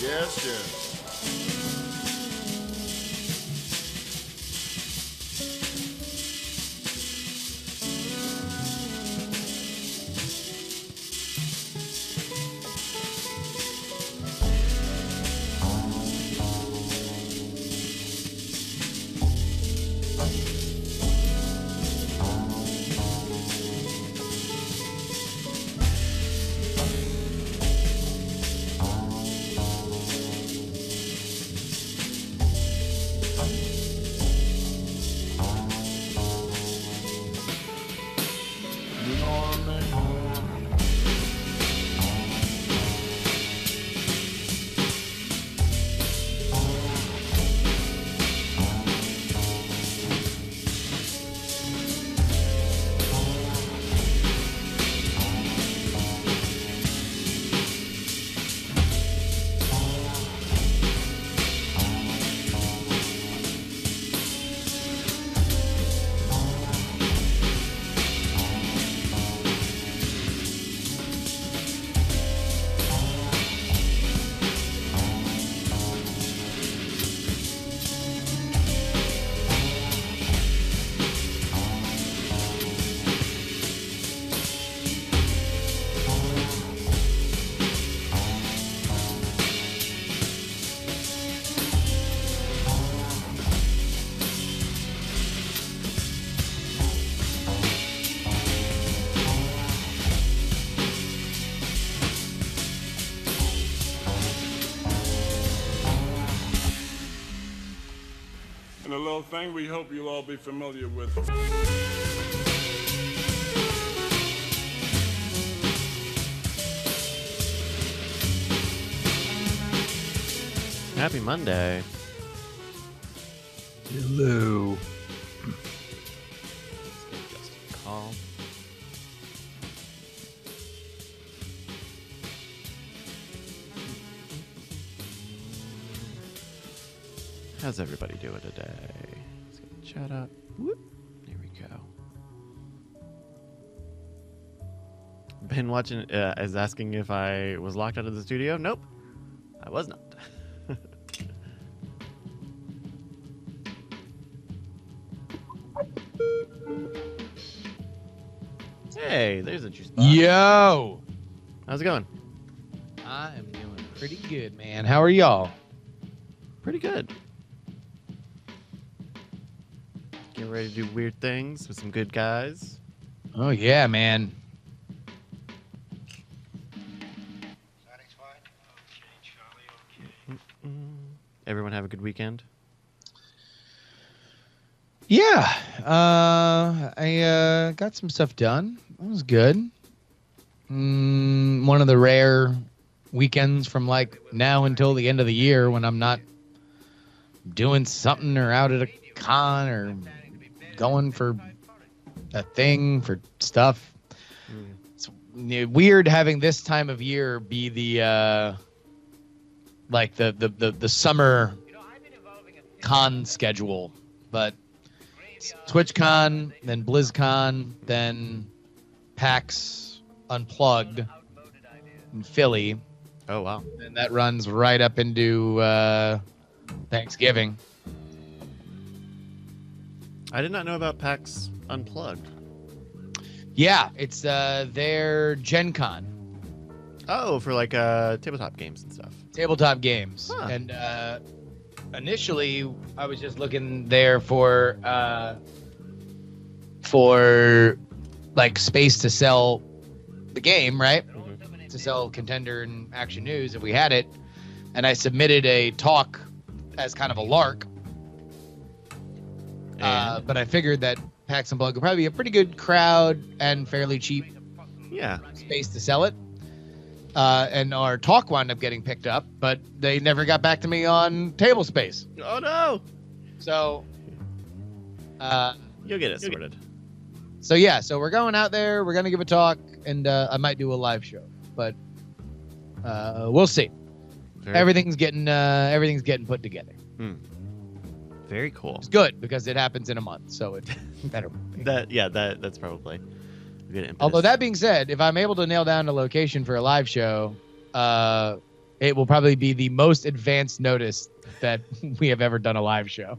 Yes, yes. And a little thing we hope you'll all be familiar with. Happy Monday. Hello. Let's give Justin a call. How's everybody doing today? Let's get the chat up. Whoop. Here we go. Ben watching is asking if I was locked out of the studio. Nope, I was not. Hey, there's a juice box. Yo. How's it going? I am doing pretty good, man. How are y'all? Pretty good. Getting ready to do weird things with some good guys. Oh, yeah, man. Everyone have a good weekend? Yeah. I got some stuff done. It was good. One of the rare weekends from like now until the end of the year when I'm not doing something or out at a con or going for a thing for stuff. It's weird having this time of year be the like the summer con schedule, but TwitchCon, then BlizzCon, then PAX Unplugged in Philly. Oh, wow. And that runs right up into Thanksgiving. I did not know about PAX Unplugged. Yeah, it's their Gen Con. Oh, for like tabletop games and stuff. Tabletop games. Huh. And initially, I was just looking there for like space to sell the game, right? Mm-hmm. To sell Contender and Action News if we had it. And I submitted a talk as kind of a lark. But I figured that PAX Unplugged would probably be a pretty good crowd and fairly cheap space to sell it. And our talk wound up getting picked up, but they never got back to me on table space. Oh, no. So, you'll get it sorted. So, yeah. So we're going out there. We're going to give a talk, and I might do a live show, but we'll see. Everything's getting put together. Very cool. It's good because it happens in a month, so it's better. That's probably good impetus. Although that being said, if I'm able to nail down a location for a live show, it will probably be the most advanced notice that we have ever done a live show.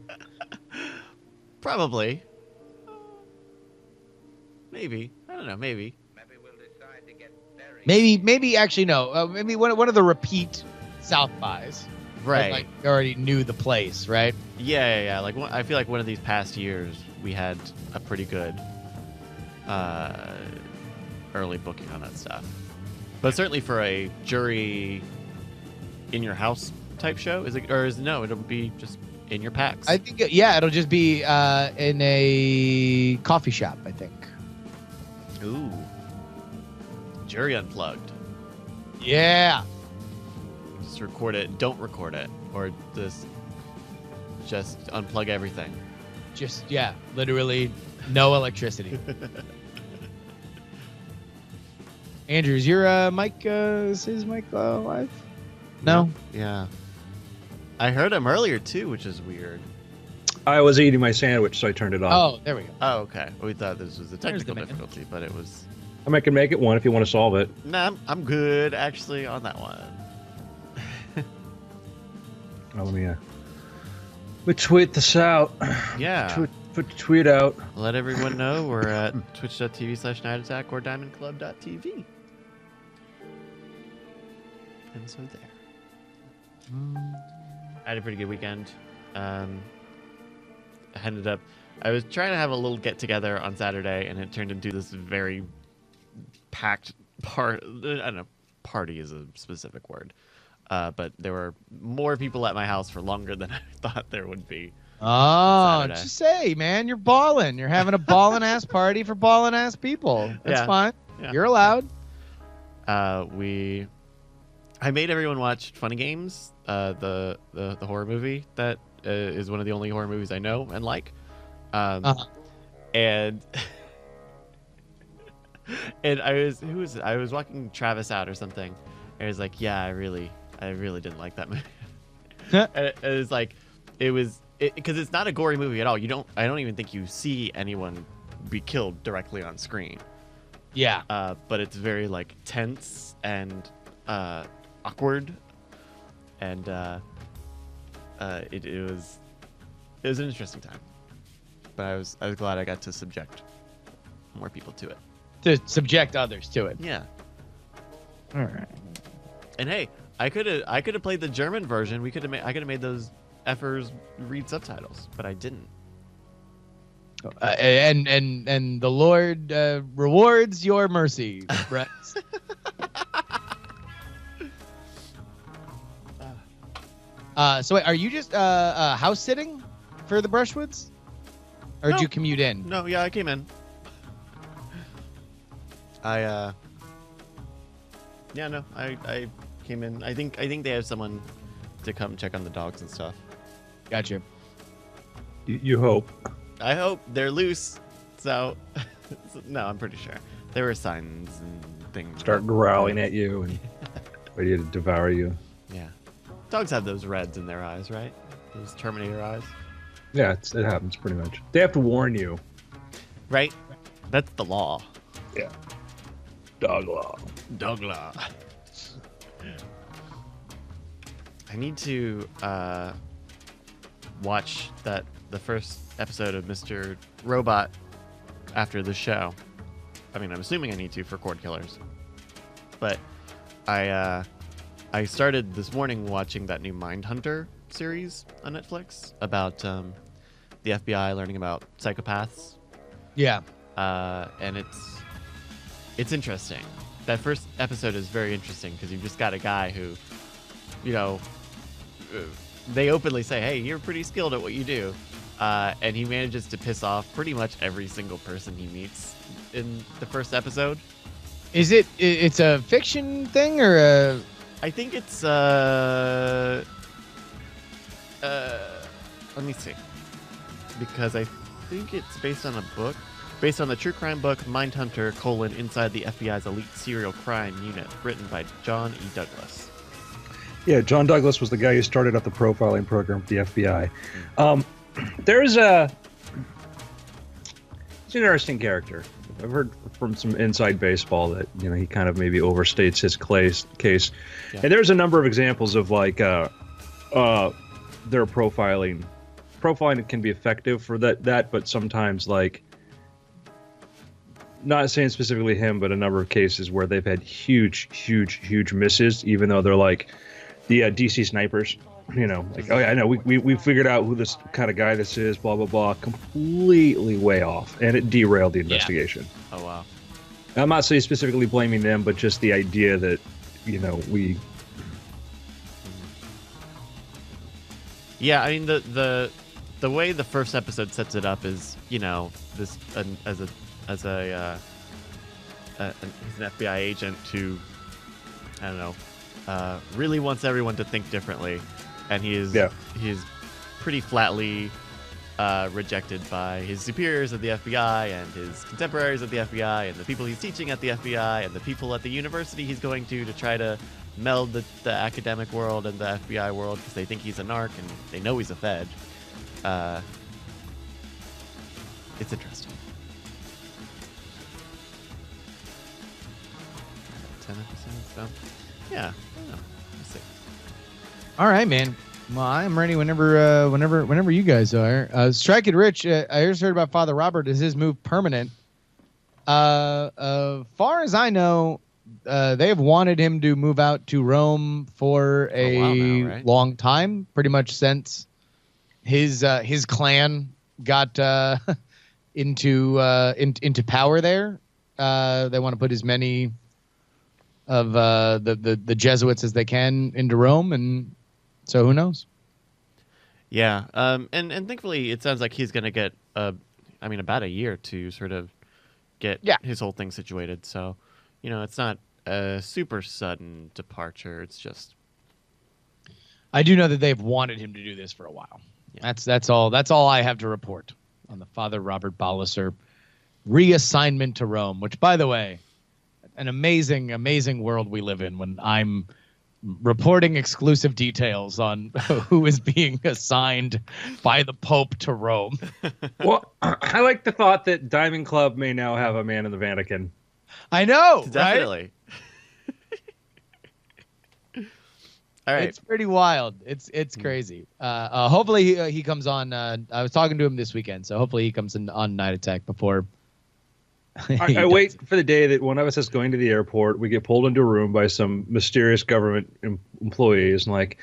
Probably. Maybe. I don't know. Maybe. Maybe actually no. Maybe one of the repeat South bys. Right. Like you already knew the place, right? Yeah. Like I feel like one of these past years we had a pretty good early booking on that stuff. But certainly for a jury in your house type show, no? It'll be just in your PAX. I think it'll just be in a coffee shop. I think. Ooh. Jury unplugged. Yeah. Just record it. Don't record it, or just unplug everything. Literally no electricity. Andrew, is your mic? Is his mic live? No. Yeah. I heard him earlier too, which is weird. I was eating my sandwich, so I turned it on. Oh, there we go. Oh, okay. We thought this was a technical the man. difficulty, but it was. I can make it one if you want to solve it. Nah, I'm good actually on that one. Let me tweet this out. Yeah. Put the tweet out. Let everyone know we're at twitch.tv/nightattack or diamondclub.tv. And so there. I had a pretty good weekend. I was trying to have a little get together on Saturday, and it turned into this very packed I don't know, party is a specific word. But there were more people at my house for longer than I thought there would be. Oh, Saturday. just say, man, you're balling. You're having a ballin' ass party for ballin' ass people. That's fine. Yeah. You're allowed. I made everyone watch Funny Games, the horror movie that is one of the only horror movies I know and like. And and I was walking Travis out or something, and he was like, "Yeah, I really didn't like that movie." And it was like, because it's not a gory movie at all. I don't even think you see anyone be killed directly on screen. Yeah. But it's very like tense and awkward, and it was an interesting time. But I was glad I got to subject more people to it. To subject others to it. Yeah. All right. And hey, I could have played the German version. I could have made those effers read subtitles, but I didn't. And the Lord rewards your mercy, Brett. So wait, are you just house sitting for the Brushwoods, or did you commute in? No, yeah, I came in. I came in. I think they have someone to come check on the dogs and stuff. Gotcha. You hope. I hope they're loose. So, no, I'm pretty sure there were signs and things. Start growling at you and ready to devour you. Yeah, dogs have those reds in their eyes, right? Those Terminator eyes. Yeah, it happens pretty much. They have to warn you. Right. That's the law. Yeah. Dog law. Dog law. I need to watch the first episode of Mr. Robot after the show. I mean, I'm assuming I need to for Cord Killers. But I started this morning watching that new Mindhunter series on Netflix about the FBI learning about psychopaths. Yeah. And it's interesting. That first episode is very interesting because you've just got a guy who, they openly say, "Hey, you're pretty skilled at what you do," and he manages to piss off pretty much every single person he meets in the first episode. Is it's a fiction thing or a? I think it's let me see, because I think it's based on a book. Based on the true crime book Mindhunter: Inside the FBI's Elite Serial Crime Unit, written by John E. Douglas. Yeah, John Douglas was the guy who started up the profiling program for the FBI. He's an interesting character. I've heard from some inside baseball that he kind of maybe overstates his case. Yeah. And there's a number of examples of like their profiling. Profiling can be effective for that, but sometimes like. Not saying specifically him, but a number of cases where they've had huge misses, even though they're like the DC snipers, like, oh yeah, I know, we figured out who this kind of guy this is, blah, blah, blah, completely way off. And it derailed the investigation. Oh, wow. I'm not saying specifically blaming them, but just the idea that, we... Yeah, I mean, the way the first episode sets it up is, this he's an FBI agent who, I don't know, really wants everyone to think differently, and he is pretty flatly rejected by his superiors at the FBI and his contemporaries at the FBI and the people he's teaching at the FBI and the people at the university he's going to try to meld the academic world and the FBI world because they think he's a narc and they know he's a Fed. It's interesting. 10 episodes, so yeah, I don't know. We'll see. All right, man. Well, I'm ready whenever you guys are. Strike It Rich, I just heard about Father Robert. Is his move permanent? Far as I know, they have wanted him to move out to Rome for a while now, right? long time, pretty much since his clan got into power there. They want to put as many of the Jesuits as they can into Rome, and so who knows? Yeah, and thankfully it sounds like he's going to get about a year to sort of get his whole thing situated. So, it's not a super sudden departure. It's just I do know that they've wanted him to do this for a while. Yeah. That's all I have to report on the Father Robert Ballecer reassignment to Rome, which, by the way, an amazing world we live in when I'm reporting exclusive details on who is being assigned by the Pope to Rome. Well, I like the thought that Diamond Club may now have a man in the Vatican. I know, definitely. Right? All right, it's pretty wild. It's crazy. Hopefully he comes on. I was talking to him this weekend, so hopefully he comes on Night Attack before. I wait for the day that one of us is going to the airport. We get pulled into a room by some mysterious government employees and like,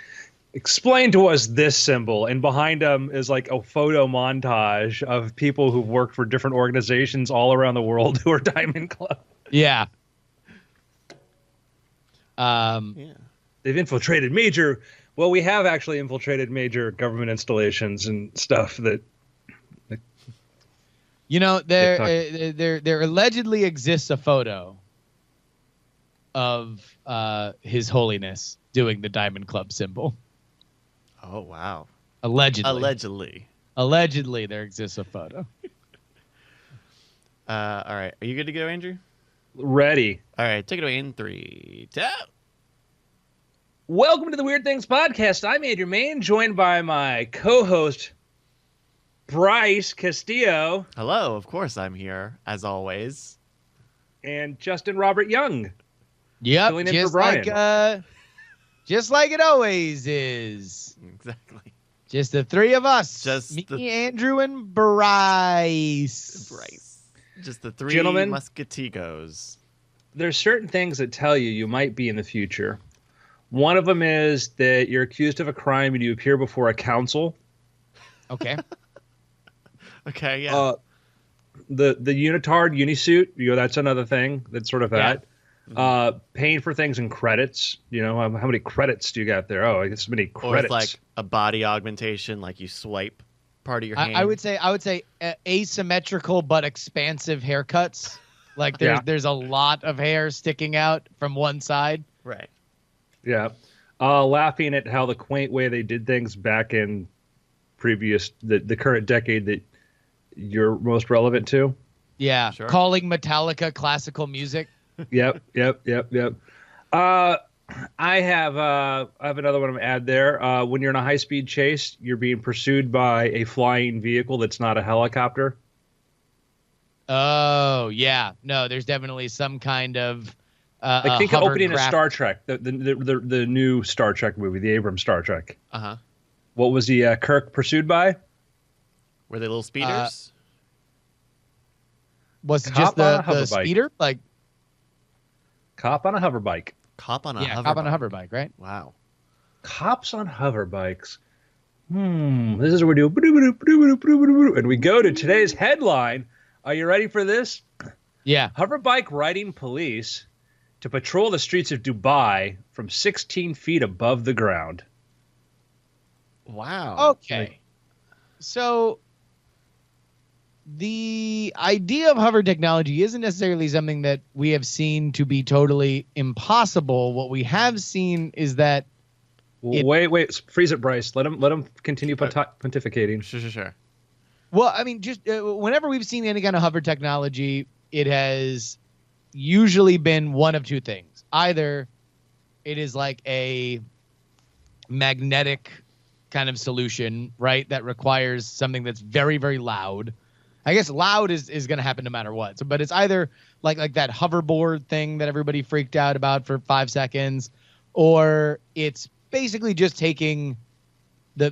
explain to us this symbol. And behind them is like a photo montage of people who've worked for different organizations all around the world who are Diamond Club. Yeah. They've infiltrated major. Well, we have actually infiltrated major government installations and stuff that. There allegedly exists a photo of His Holiness doing the Diamond Club symbol. Oh, wow. Allegedly, there exists a photo. All right. Are you good to go, Andrew? Ready. All right. Take it away in 3, 2. Welcome to the Weird Things Podcast. I'm Andrew Main, joined by my co-host, Bryce Castillo. Hello, of course I'm here, as always. And Justin Robert Young. Yep, filling in for Brian. Just like it always is. Exactly. Just the three of us. Just me, Andrew, and Bryce. Just the three Gentlemen, musketigos. There's certain things that tell you might be in the future. One of them is that you're accused of a crime and you appear before a council. Okay. Okay, yeah. The unitard unisuit, that's another thing that's sort of that. Paying for things in credits. How many credits do you got there? Oh, I guess many credits. Or it's like a body augmentation, like you swipe part of your hand. I would say asymmetrical but expansive haircuts. Like there's a lot of hair sticking out from one side. Right. Yeah. Laughing at how the quaint way they did things back in the current decade that you're most relevant to. Yeah. Sure. Calling Metallica classical music. Yep. I have another one to add there. When you're in a high-speed chase, you're being pursued by a flying vehicle that's not a helicopter. Oh, Oh yeah, no, there's definitely some kind of Like think of opening a hovercraft. Star Trek, the new Star Trek movie, the Abrams Star Trek. Uh-huh. What was he Kirk pursued by? Were they little speeders? Was it Cop just on a the hover bike. speeder? Like Cop on a hover bike. Cop on a yeah, hover cop on a bike. hover bike, right? Wow. Cops on hover bikes. This is where we do, and we go to today's headline. Are you ready for this? Yeah. Hover bike riding police to patrol the streets of Dubai from 16 feet above the ground. Wow. Okay. So the idea of hover technology isn't necessarily something that we have seen to be totally impossible. What we have seen is that Wait, freeze it, Bryce. Let him continue pontificating. Sure. well, I mean, just whenever we've seen any kind of hover technology, it has usually been one of two things. Either it is like a magnetic kind of solution, right, that requires something that's very, very loud. I guess loud is going to happen no matter what. So, but it's either like that hoverboard thing that everybody freaked out about for 5 seconds, or it's basically just taking the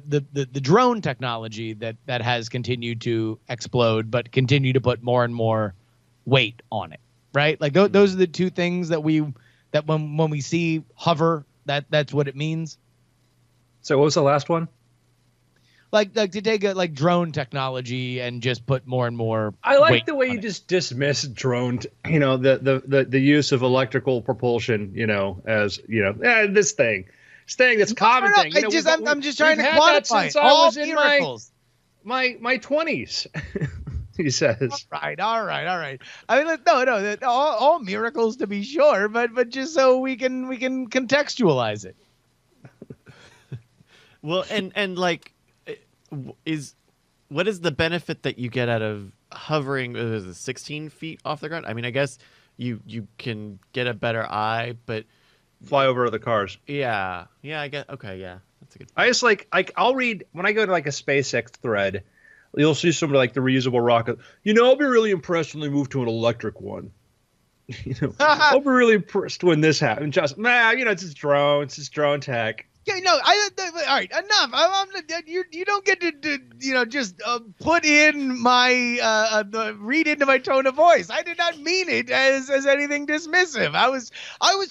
drone technology that has continued to explode, but continue to put more and more weight on it, right? Like those are the two things that when we see hover, that's what it means. So what was the last one? Like to take like drone technology and just put more and more. I like weight the way on you it. just dismiss drone, the use of electrical propulsion, as, this thing that's common thing. I'm just trying to we've had that quantify since it. I All was in miracles. my 20s, he says. All right. I mean, no, all miracles to be sure, but just so we can contextualize it. Well, and like, what is the benefit that you get out of hovering 16 feet off the ground? I mean, I guess you can get a better eye, but Fly over other cars. yeah, I get okay, yeah, that's a good. I just I'll read when I go to like a SpaceX thread, you'll see somebody like the reusable rocket. I'll be really impressed when they move to an electric one. I'll be really impressed when this happens. Just it's just drone. It's just drone tech. Yeah, no, all right, enough. You don't get to just put in my read into my tone of voice. I did not mean it as anything dismissive. I was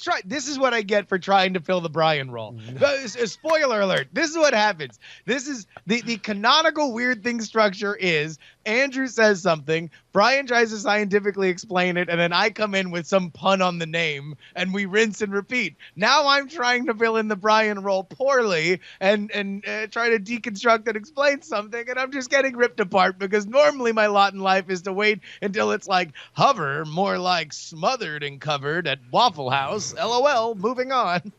trying. This is what I get for trying to fill the Brian role. Spoiler alert. This is what happens. This is the canonical weird thing structure is Andrew says something, Brian tries to scientifically explain it, and then I come in with some pun on the name, and we rinse and repeat. Now I'm trying to fill in the Brian role poorly and try to deconstruct and explain something, and I'm just getting ripped apart because normally my lot in life is to wait until it's like hover, more like smothered and covered at Waffle House. LOL, moving on.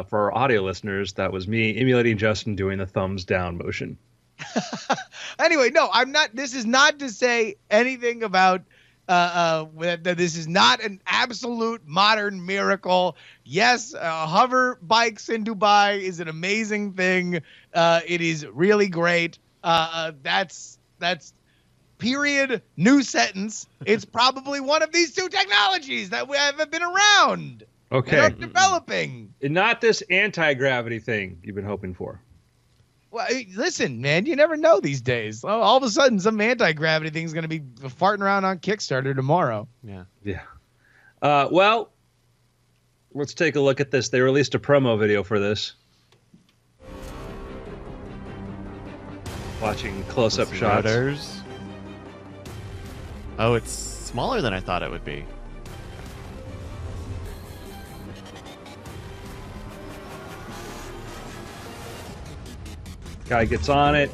For our audio listeners, that was me emulating Justin doing the thumbs down motion. Anyway, no, I'm not. This is not to say anything about that this is not an absolute modern miracle. Yes, hover bikes in Dubai is an amazing thing. It is really great. That's period. New sentence. It's probably one of these two technologies that have been around. Okay. And are developing. And not this anti-gravity thing you've been hoping for. Well, listen, man, you never know these days. All of a sudden, some anti-gravity thing is going to be farting around on Kickstarter tomorrow. Yeah. Well, let's take a look at this. They released a promo video for this. Watching close-up shots. Rotors. Oh, it's smaller than I thought it would be. Guy gets on it.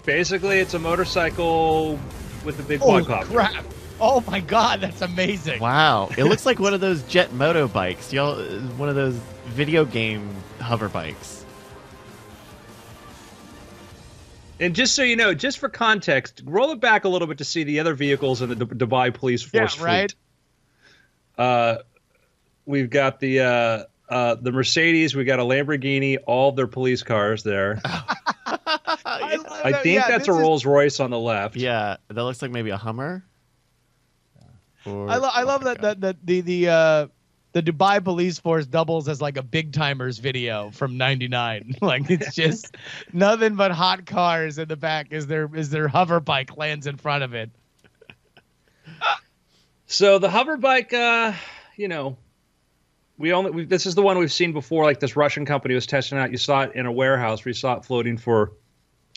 Basically, it's a motorcycle with a big quadcopter. Crap. Oh my God, that's amazing. Wow, it looks like one of those jet moto bikes. One of those video game hover bikes. And just so you know, just for context, roll it back a little bit to see the other vehicles in the Dubai police force right. fleet. We've got the Mercedes, we got a Lamborghini, all of their police cars there. I think that's a Rolls Royce on the left. Yeah, that looks like maybe a Hummer. I love that the Dubai police force doubles as like a Big Timers video from '99. Like it's just nothing but hot cars in the back as their hover bike lands in front of it. So the hover bike, you know, this is the one we've seen before. Like this Russian company was testing out. You saw it in a warehouse. We saw it floating for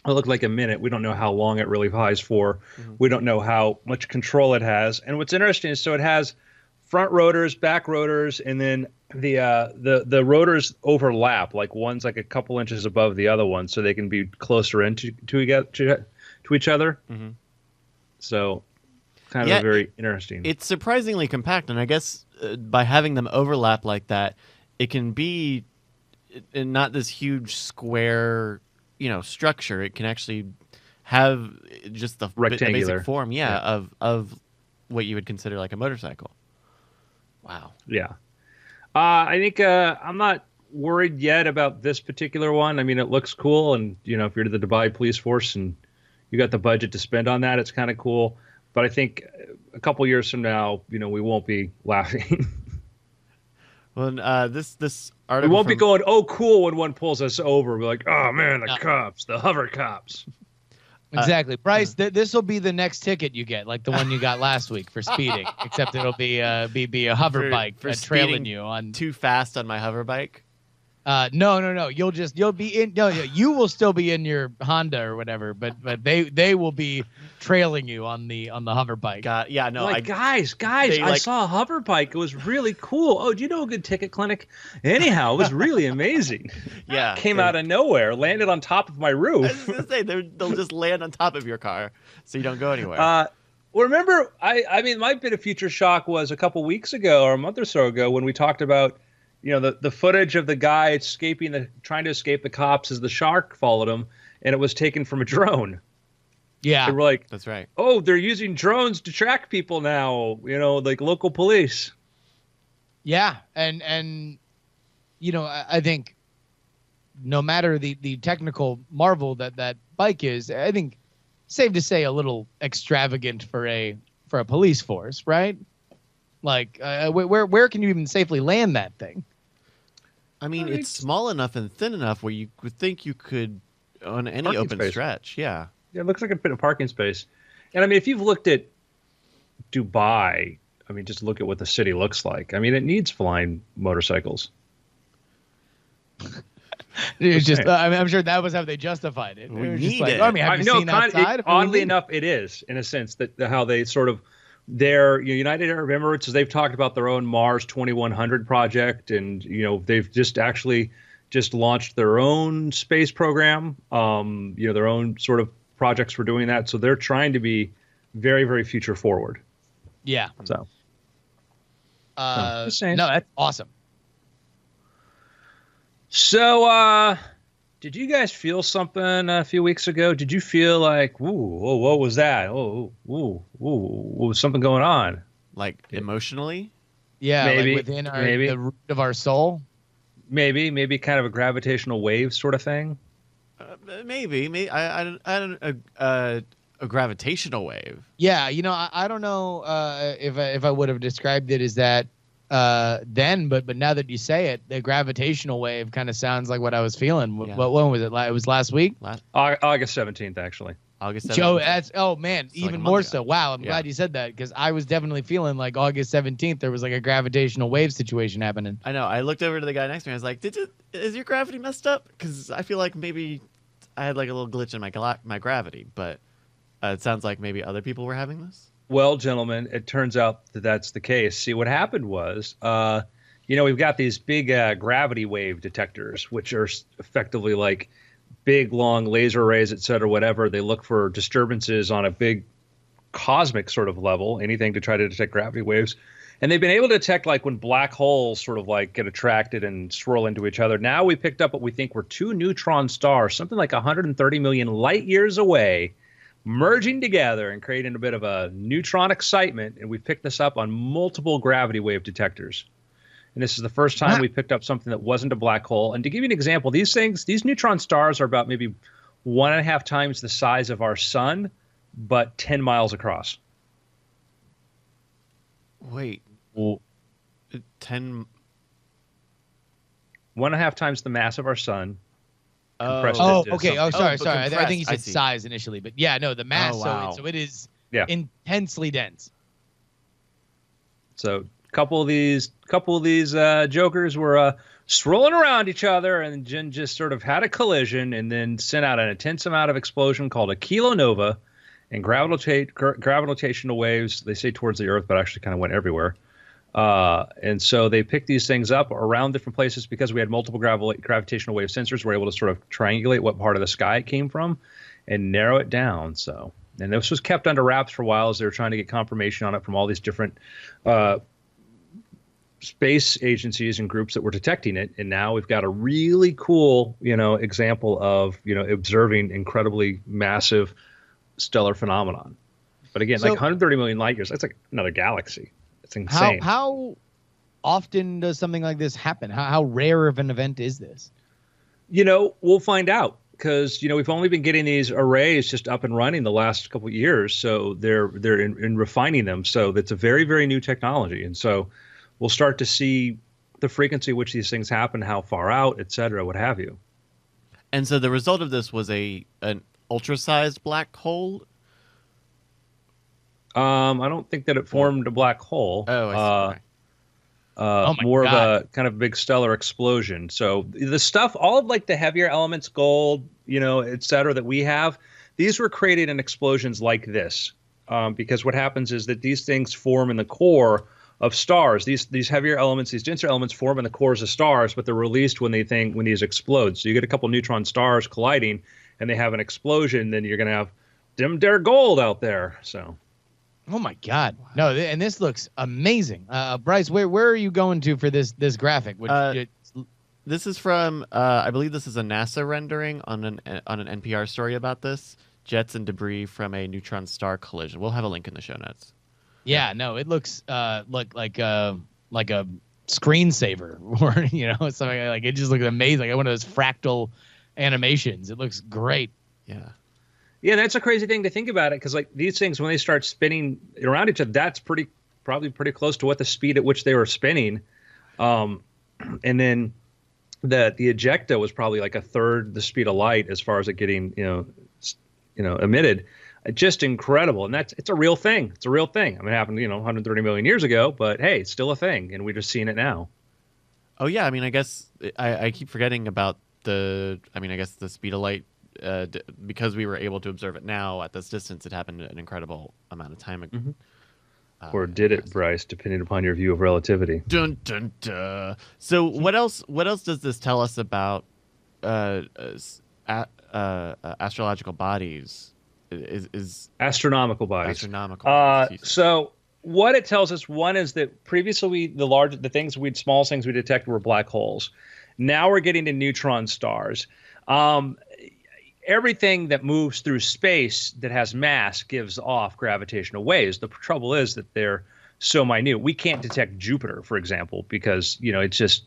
it looked like a minute. We don't know how long it really flies for. Mm-hmm. We don't know how much control it has. And what's interesting is so it has front rotors, back rotors, and then the rotors overlap. Like one's like a couple inches above the other one, so they can be closer into to each other. Mm-hmm. So kind of very interesting. It's surprisingly compact, and I guess by having them overlap like that, it can be not this huge square, structure. It can actually have just the rectangular basic form, of what you would consider like a motorcycle. Wow. Yeah. I think I'm not worried yet about this particular one. I mean, it looks cool, and if you're to the Dubai police force and you got the budget to spend on that, it's kind of cool. But I think a couple years from now, we won't be laughing. Well, this article we won't be going, "Oh, cool!" when one pulls us over. We're like, "Oh man, the cops, the hover cops." Exactly, Bryce. This will be the next ticket you get, like the one you got last week for speeding, except it'll be a hover bike for trailing you on too fast on my hover bike. No. You'll be in. No, you will still be in your Honda or whatever, but they will be trailing you on the hover bike. Guys, I saw a hover bike. It was really cool. Oh, do you know a good ticket clinic? Anyhow, it was really amazing. Yeah, came out of nowhere, landed on top of my roof. I was gonna say they'll just land on top of your car, so you don't go anywhere. Well, remember, I mean, my bit of future shock was a couple weeks ago or a month or so ago when we talked about. The footage of the guy trying to escape the cops as the shark followed him, and it was taken from a drone. Yeah, they were like, "That's right." Oh, they're using drones to track people now. Like local police. Yeah, and I think no matter the technical marvel that bike is, I think safe to say a little extravagant for a police force, right? Like, where can you even safely land that thing? I mean, it's small enough and thin enough where you would think you could on any open stretch. Yeah. Yeah, it looks like a bit of parking space. And I mean, if you've looked at Dubai, I mean, just look at what the city looks like. I mean, it needs flying motorcycles. It's just, I'm sure that was how they justified it. We need it. I mean, have you seen outside? Oddly enough, it is, in a sense, that how they sort of their United Arab Emirates, they've talked about their own Mars 2100 project, and they've just launched their own space program. Their own sort of projects for doing that. So they're trying to be very, very future forward. Yeah. So. No, that's awesome. So, did you guys feel something a few weeks ago? Did you feel like, what was that? What was something going on? Like emotionally? Yeah, maybe like within the root of our soul. Maybe kind of a gravitational wave sort of thing. Maybe. I don't a gravitational wave. Yeah, I don't know if I would have described it as that then, but now that you say it, the gravitational wave kind of sounds like what I was feeling. Yeah. When was it? It was last week? August 17th, actually. August 17th. Joe, even more so. Wow, I'm glad you said that, because I was definitely feeling like August 17th there was like a gravitational wave situation happening. I know. I looked over to the guy next to me. I was like, is your gravity messed up? Because I feel like maybe I had like a little glitch in my gravity, but it sounds like maybe other people were having this. Well, gentlemen, it turns out that that's the case. See, what happened was, we've got these big gravity wave detectors, which are effectively like big, long laser arrays, et cetera, whatever. They look for disturbances on a big cosmic sort of level, anything to try to detect gravity waves. And they've been able to detect like when black holes sort of like get attracted and swirl into each other. Now we picked up what we think were two neutron stars, something like 130 million light years away, merging together and creating a bit of a neutron excitement. And we picked this up on multiple gravity wave detectors. And this is the first time we picked up something that wasn't a black hole. And to give you an example, these neutron stars are about maybe 1.5 times the size of our sun, but 10 miles across. Wait, Well, 10. 1.5 times the mass of our sun. Compressed Oh, it to okay. Oh, something. sorry, but sorry. I think you compressed, I said see. size initially, but yeah, no, the mass. Oh, wow. So it is Yeah. intensely dense. So couple of these jokers were swirling around each other, and Jin just sort of had a collision and then sent out an intense amount of explosion called Aquila Nova, and gravitational waves, they say towards the Earth, but actually kind of went everywhere. And so they picked these things up around different places because we had multiple gravitational wave sensors. We're able to sort of triangulate what part of the sky it came from and narrow it down. So, and this was kept under wraps for a while as they were trying to get confirmation on it from all these different space agencies and groups that were detecting it. And now we've got a really cool, example of, observing incredibly massive stellar phenomenon. But again, So- like 130 million light years, that's like another galaxy. It's insane. How often does something like this happen? How rare of an event is this? We'll find out because, we've only been getting these arrays just up and running the last couple of years. So they're in refining them. So that's a very, very new technology. And so we'll start to see the frequency at which these things happen, how far out, et cetera, what have you. And so the result of this was an ultra-sized black hole. I don't think that it formed a black hole. Oh, I see. Okay. Oh my More God. of a kind of big stellar explosion. So the stuff, all of like the heavier elements, gold, et cetera, that we have, these were created in explosions like this. Because what happens is that these things form in the core of stars. These heavier elements, these denser elements form in the cores of stars, but they're released when these explode. So you get a couple neutron stars colliding and they have an explosion, then you're going to have dim dare gold out there. So. Oh my God! No, and this looks amazing. Bryce, where are you going to for this graphic? Which This is from, I believe this is a NASA rendering on an NPR story about this. Jets and debris from a neutron star collision. We'll have a link in the show notes. yeah, no, it looks like a screensaver, or something like it. Just looks amazing. Like one of those fractal animations. It looks great. Yeah. Yeah, that's a crazy thing to think about it because like these things, when they start spinning around each other, that's probably pretty close to what the speed at which they were spinning. And then the ejecta was probably like a third the speed of light as far as it getting emitted. Just incredible, and it's a real thing. It's a real thing. I mean, it happened 130 million years ago, but hey, it's still a thing, and we're just seeing it now. Oh yeah, I mean, I guess I keep forgetting about the speed of light. Because we were able to observe it now at this distance, it happened an incredible amount of time ago. Mm-hmm. Or did it, Bryce, depending upon your view of relativity? Dun dun dun. So what else does this tell us about astrological bodies? Is Astronomical bodies. astronomical? bodies. So what it tells us, one is that previously the small things we detected were black holes. Now we're getting to neutron stars. Everything that moves through space that has mass gives off gravitational waves. The trouble is that they're so minute. We can't detect Jupiter, for example, because it's just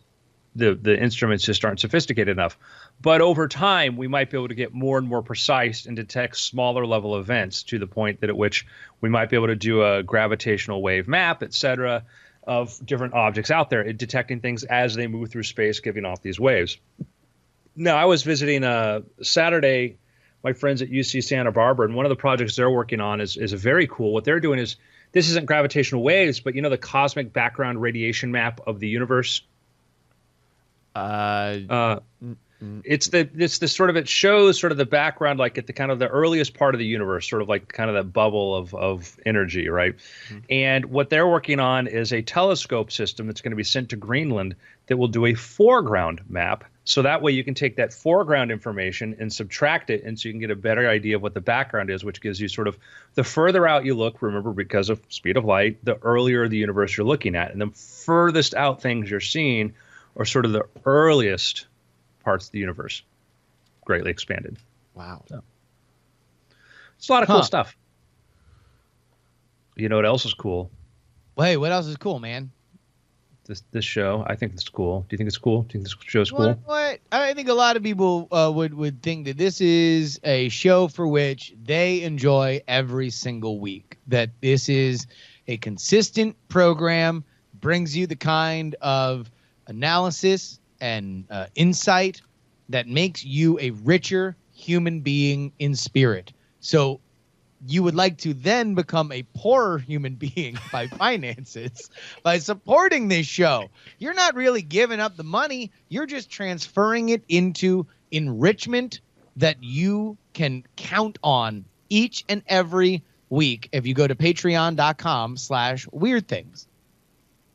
the instruments just aren't sophisticated enough. But over time, we might be able to get more and more precise and detect smaller level events to the point that at which we might be able to do a gravitational wave map, et cetera, of different objects out there, detecting things as they move through space, giving off these waves. No, I was visiting Saturday, my friends at UC Santa Barbara, and one of the projects they're working on is very cool. What they're doing is, this isn't gravitational waves, but the cosmic background radiation map of the universe. It shows sort of the background, like at the kind of the earliest part of the universe, sort of like kind of the bubble of energy, right? Mm-hmm. And what they're working on is a telescope system that's going to be sent to Greenland that will do a foreground map. So that way you can take that foreground information and subtract it, and so you can get a better idea of what the background is, which gives you sort of the further out you look, remember, because of speed of light, the earlier the universe you're looking at. And the furthest out things you're seeing are sort of the earliest parts of the universe, greatly expanded. Wow. So, it's a lot of cool stuff. You know what else is cool? Hey, what else is cool, man? this show. I think it's cool. Do you think it's cool? Do you think this show's cool? What? I think a lot of people would think that this is a show for which they enjoy every single week. That this is a consistent program, brings you the kind of analysis and insight that makes you a richer human being in spirit. So you would like to then become a poorer human being by finances by supporting this show. You're not really giving up the money. You're just transferring it into enrichment that you can count on each and every week if you go to patreon.com/weirdthings.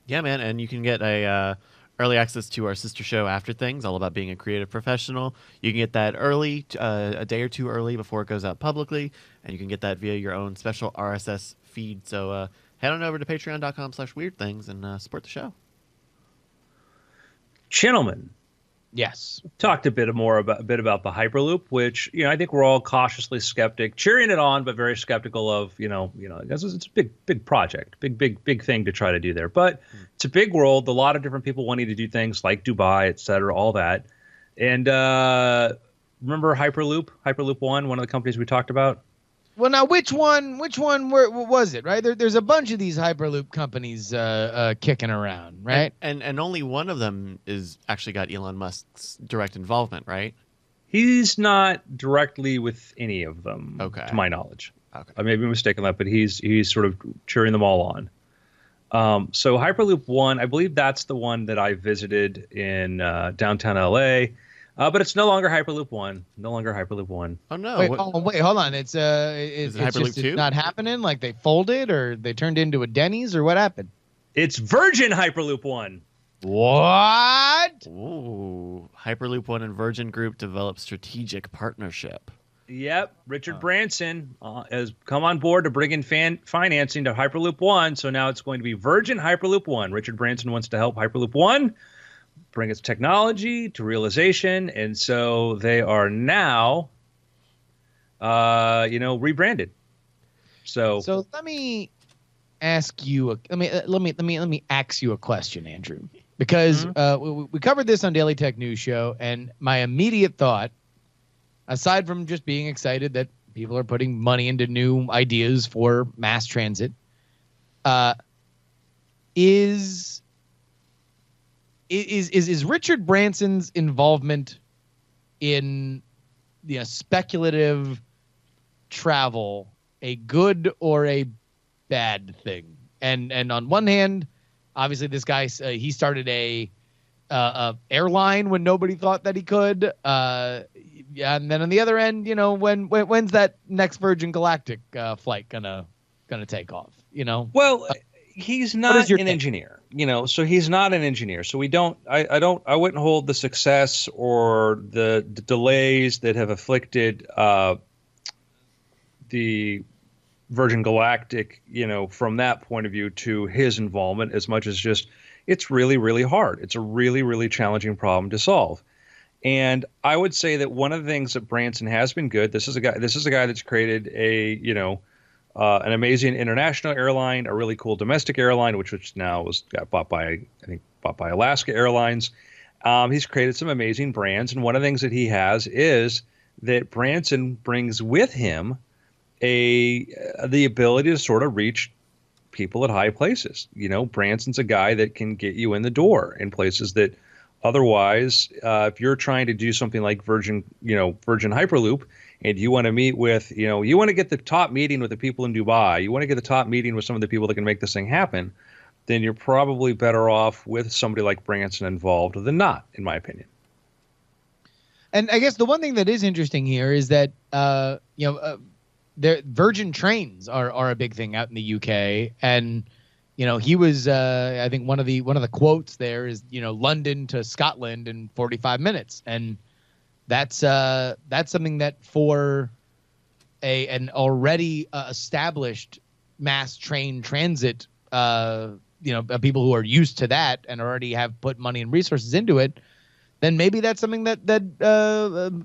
Yeah, man, and you can get a early access to our sister show After Things, all about being a creative professional. You can get that early, a day or two early before it goes out publicly, and you can get that via your own special RSS feed. So head on over to patreon.com/weirdthings and support the show. Gentlemen, Yes. talked a bit about the Hyperloop, which I think we're all cautiously skeptic, cheering it on, but very skeptical of because it's a big project, big thing to try to do there. But it's a big world, a lot of different people wanting to do things like Dubai, et cetera, all that. And remember Hyperloop One, one of the companies we talked about. Well, now which one was it? Right, there's a bunch of these Hyperloop companies kicking around, right? And only one of them is actually got Elon Musk's direct involvement, right? He's not directly with any of them, to my knowledge. Okay. I may be mistaken on that, but he's sort of cheering them all on. So Hyperloop One, I believe that's the one that I visited in downtown LA. But it's no longer Hyperloop One. No longer Hyperloop One. Oh no! Wait, hold on. It's Hyperloop just 2? not happening. Like they folded, or they turned into a Denny's, or what happened? It's Virgin Hyperloop One. What? Ooh, Hyperloop One and Virgin Group develop strategic partnership. Yep, Richard Branson has come on board to bring in financing to Hyperloop One. So now it's going to be Virgin Hyperloop One. Richard Branson wants to help Hyperloop One bring its technology to realization, and so they are now, rebranded. So let me ask you. Let me ask you a question, Andrew, because we covered this on Daily Tech News Show, and my immediate thought, aside from just being excited that people are putting money into new ideas for mass transit, is Richard Branson's involvement in speculative travel a good or a bad thing? And on one hand, obviously this guy he started a airline when nobody thought that he could. And then on the other end, when's that next Virgin Galactic flight gonna take off? Well, he's not an engineer, so he's not an engineer. So I wouldn't hold the success or the delays that have afflicted the Virgin Galactic, from that point of view to his involvement as much as just it's really, really hard. It's a really, really challenging problem to solve. And I would say that one of the things that Branson has been good. This is a guy that's created an amazing international airline, a really cool domestic airline, which now got bought by Alaska Airlines. He's created some amazing brands, and one of the things that he has is that Branson brings with him the ability to sort of reach people at high places. Branson's a guy that can get you in the door in places that otherwise, if you're trying to do something like Virgin Hyperloop, and you want to meet with, you want to get the top meeting with the people in Dubai, you want to get the top meeting with some of the people that can make this thing happen, then you're probably better off with somebody like Branson involved than not, in my opinion. And I guess the one thing that is interesting here is that, Virgin trains are a big thing out in the UK. And, he was, I think one of the quotes there is, London to Scotland in 45 minutes. And that's something that for an already established mass train transit, people who are used to that and already have put money and resources into it, then maybe that's something that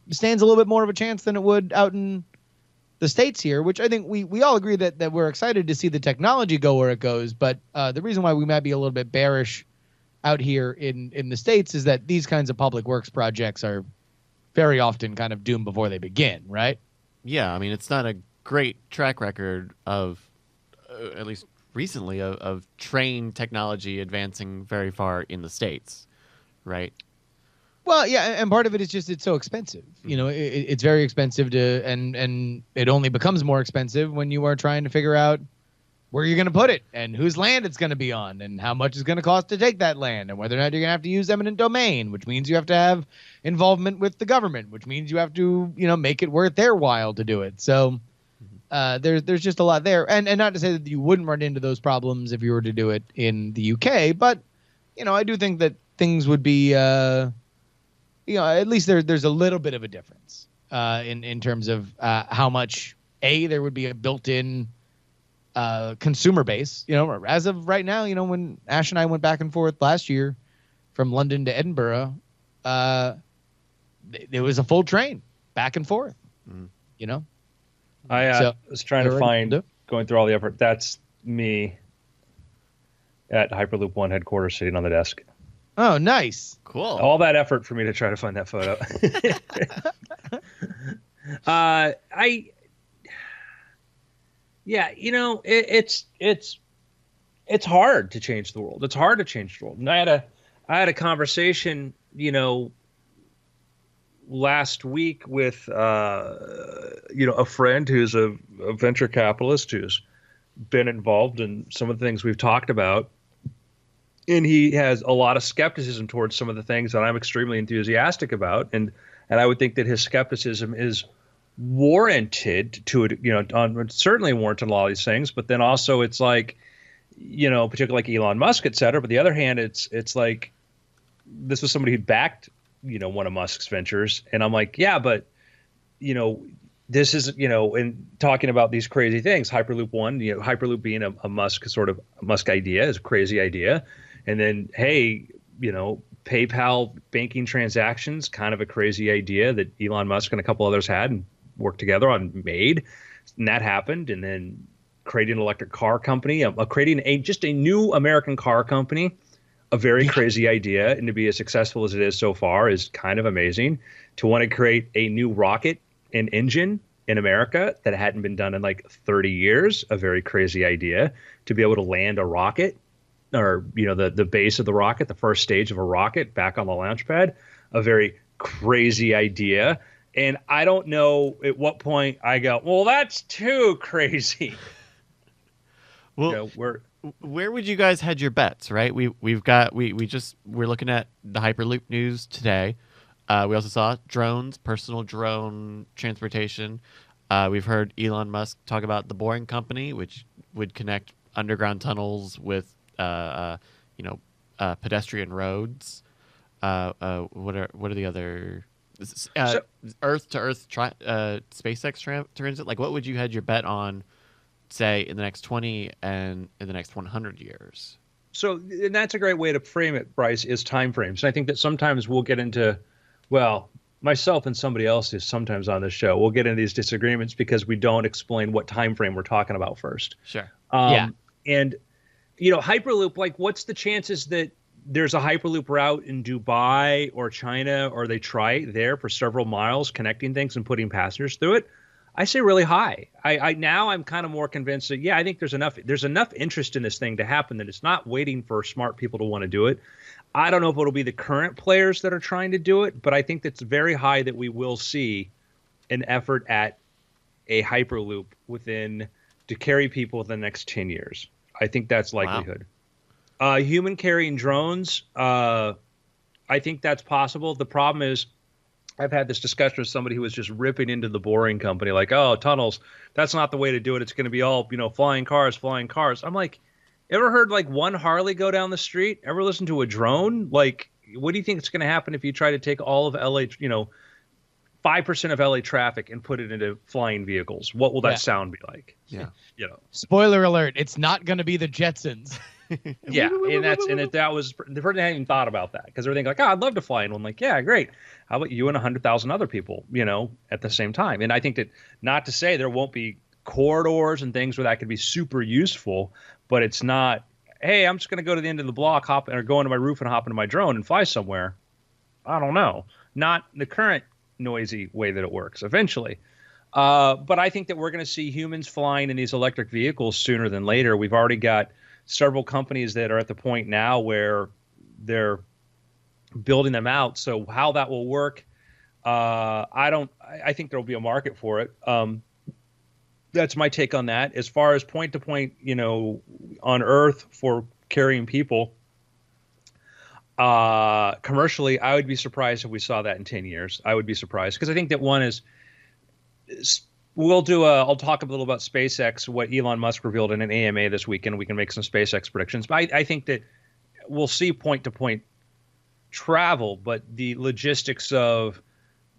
stands a little bit more of a chance than it would out in the States here, which I think we all agree that we're excited to see the technology go where it goes. But the reason why we might be a little bit bearish out here in the States is that these kinds of public works projects are very often kind of doomed before they begin, right? Yeah, I mean, it's not a great track record of, at least recently, of train technology advancing very far in the States, right? Well, yeah, and part of it is just it's so expensive. You know, it's very expensive to, and it only becomes more expensive when you are trying to figure out where you're going to put it and whose land it's going to be on and how much it's going to cost to take that land and whether or not you're going to have to use eminent domain, which means you have to have involvement with the government, which means you have to, you know, make it worth their while to do it. So there's just a lot there. And not to say that you wouldn't run into those problems if you were to do it in the UK, but, you know, I do think that things would be, you know, at least there's a little bit of a difference in terms of how much, there would be a built-in consumer base, you know, as of right now, you know, when Ash and I went back and forth last year from London to Edinburgh, there was a full train back and forth, you know. I was trying to find, going through all the effort, that's me at Hyperloop One headquarters sitting on the desk. Oh, nice. Cool. All that effort for me to try to find that photo. Yeah, you know, it's hard to change the world. It's hard to change the world. And I had a conversation, you know, last week with you know, a friend who's a venture capitalist who's been involved in some of the things we've talked about, and he has a lot of skepticism towards some of the things that I'm extremely enthusiastic about, and I would think that his skepticism is warranted to it, you know, certainly warranted a lot of these things, but then also it's like, you know, particularly like Elon Musk, et cetera. But the other hand, it's like, this was somebody who backed, you know, one of Musk's ventures. And I'm like, yeah, but, you know, this is, you know, in talking about these crazy things, Hyperloop One, you know, Hyperloop being a Musk idea, is a crazy idea. And then, hey, you know, PayPal banking transactions, kind of a crazy idea that Elon Musk and a couple others had and worked together on, made, and that happened. And then creating an electric car company, creating just a new American car company, a very crazy idea, and to be as successful as it is so far is kind of amazing. To want to create a new rocket and engine in America that hadn't been done in like 30 years, a very crazy idea. To be able to land a rocket, or, you know, the base of the rocket, the first stage of a rocket back on the launch pad, a very crazy idea. And I don't know at what point I go, well, that's too crazy. Well, you know, where would you guys hedge your bets, right? We're looking at the Hyperloop news today. We also saw drones, personal drone transportation. We've heard Elon Musk talk about the Boring Company, which would connect underground tunnels with, you know, pedestrian roads. What are the other? Earth to Earth SpaceX transit. Like, what would you hedge your bet on, say, in the next 20 and in the next 100 years? So, and that's a great way to frame it, Bryce, is time frames. And I think that sometimes we'll get into, well, myself and somebody else is sometimes on this show, we'll get into these disagreements because we don't explain what time frame we're talking about first. Sure. Yeah. And, you know, Hyperloop, like, what's the chances that there's a Hyperloop route in Dubai or China, or they try it there for several miles, connecting things and putting passengers through it? I say really high. Now I'm kind of more convinced that, yeah, I think there's enough interest in this thing to happen that it's not waiting for smart people to want to do it. I don't know if it'll be the current players that are trying to do it, but I think that's very high that we will see an effort at a Hyperloop to carry people within the next 10 years. I think that's likelihood. Wow. Human carrying drones, I think that's possible. The problem is, I've had this discussion with somebody who was just ripping into the Boring Company, like, oh, tunnels, that's not the way to do it. It's going to be all, you know, flying cars. I'm like, ever heard like one Harley go down the street? Ever listen to a drone? Like, what do you think is going to happen if you try to take all of LA, you know, 5% of LA traffic and put it into flying vehicles? What will that sound be like? Yeah. You know, spoiler alert, it's not going to be the Jetsons. Yeah, that was the person hadn't even thought about that, because they're thinking like, oh, I'd love to fly in one. Like, yeah, great. How about you and 100,000 other people, you know, at the same time? And I think that, not to say there won't be corridors and things where that could be super useful, but it's not hey, I'm just going to go to the end of the block, or go into my roof and hop into my drone and fly somewhere. I don't know. Not the current noisy way that it works eventually. But I think that we're going to see humans flying in these electric vehicles sooner than later. We've already got several companies that are at the point now where they're building them out. So how that will work, I think there'll be a market for it. That's my take on that. As far as point to point, on Earth for carrying people, commercially, I would be surprised if we saw that in 10 years. I would be surprised because I think that one is I'll talk a little about SpaceX, what Elon Musk revealed in an AMA this weekend. We can make some SpaceX predictions. But I think that we'll see point to point travel, but the logistics of,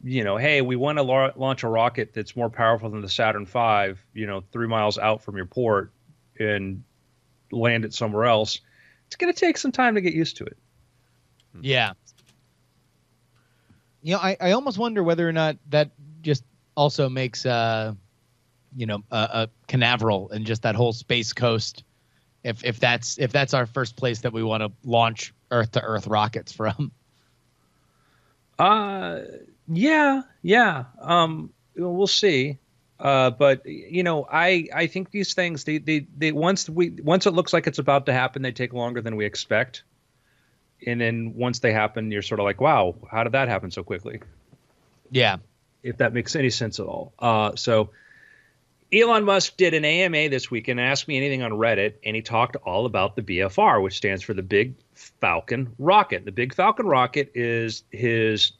hey, we want to launch a rocket that's more powerful than the Saturn V, 3 miles out from your port and land it somewhere else. It's going to take some time to get used to it. Yeah. I almost wonder whether or not that just also makes a Canaveral and just that whole Space Coast, if that's our first place that we want to launch Earth to Earth rockets from. Yeah. We'll see. But I think these things they once it looks like it's about to happen, they take longer than we expect. And then once they happen, you're sort of like, wow, how did that happen so quickly? Yeah. If that makes any sense at all. So Elon Musk did an AMA this weekend and asked me anything on Reddit, and he talked all about the BFR, which stands for the Big Falcon Rocket. The Big Falcon Rocket is his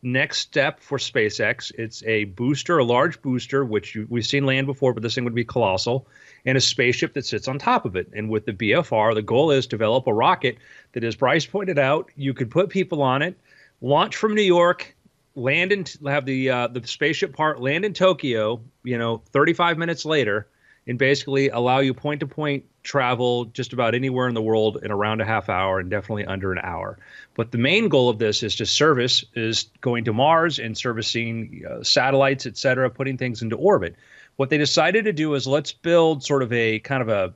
next step for SpaceX. It's a booster, a large booster, which we've seen land before, but this thing would be colossal, and a spaceship that sits on top of it. And with the BFR, the goal is to develop a rocket that, as Bryce pointed out, you could put people on it, launch from New York, land and have the spaceship part land in Tokyo, 35 minutes later, and basically allow you point-to-point travel just about anywhere in the world in around a half hour and definitely under an hour. But the main goal of this is going to Mars and servicing satellites, et cetera, putting things into orbit. What they decided to do is let's build sort of a kind of a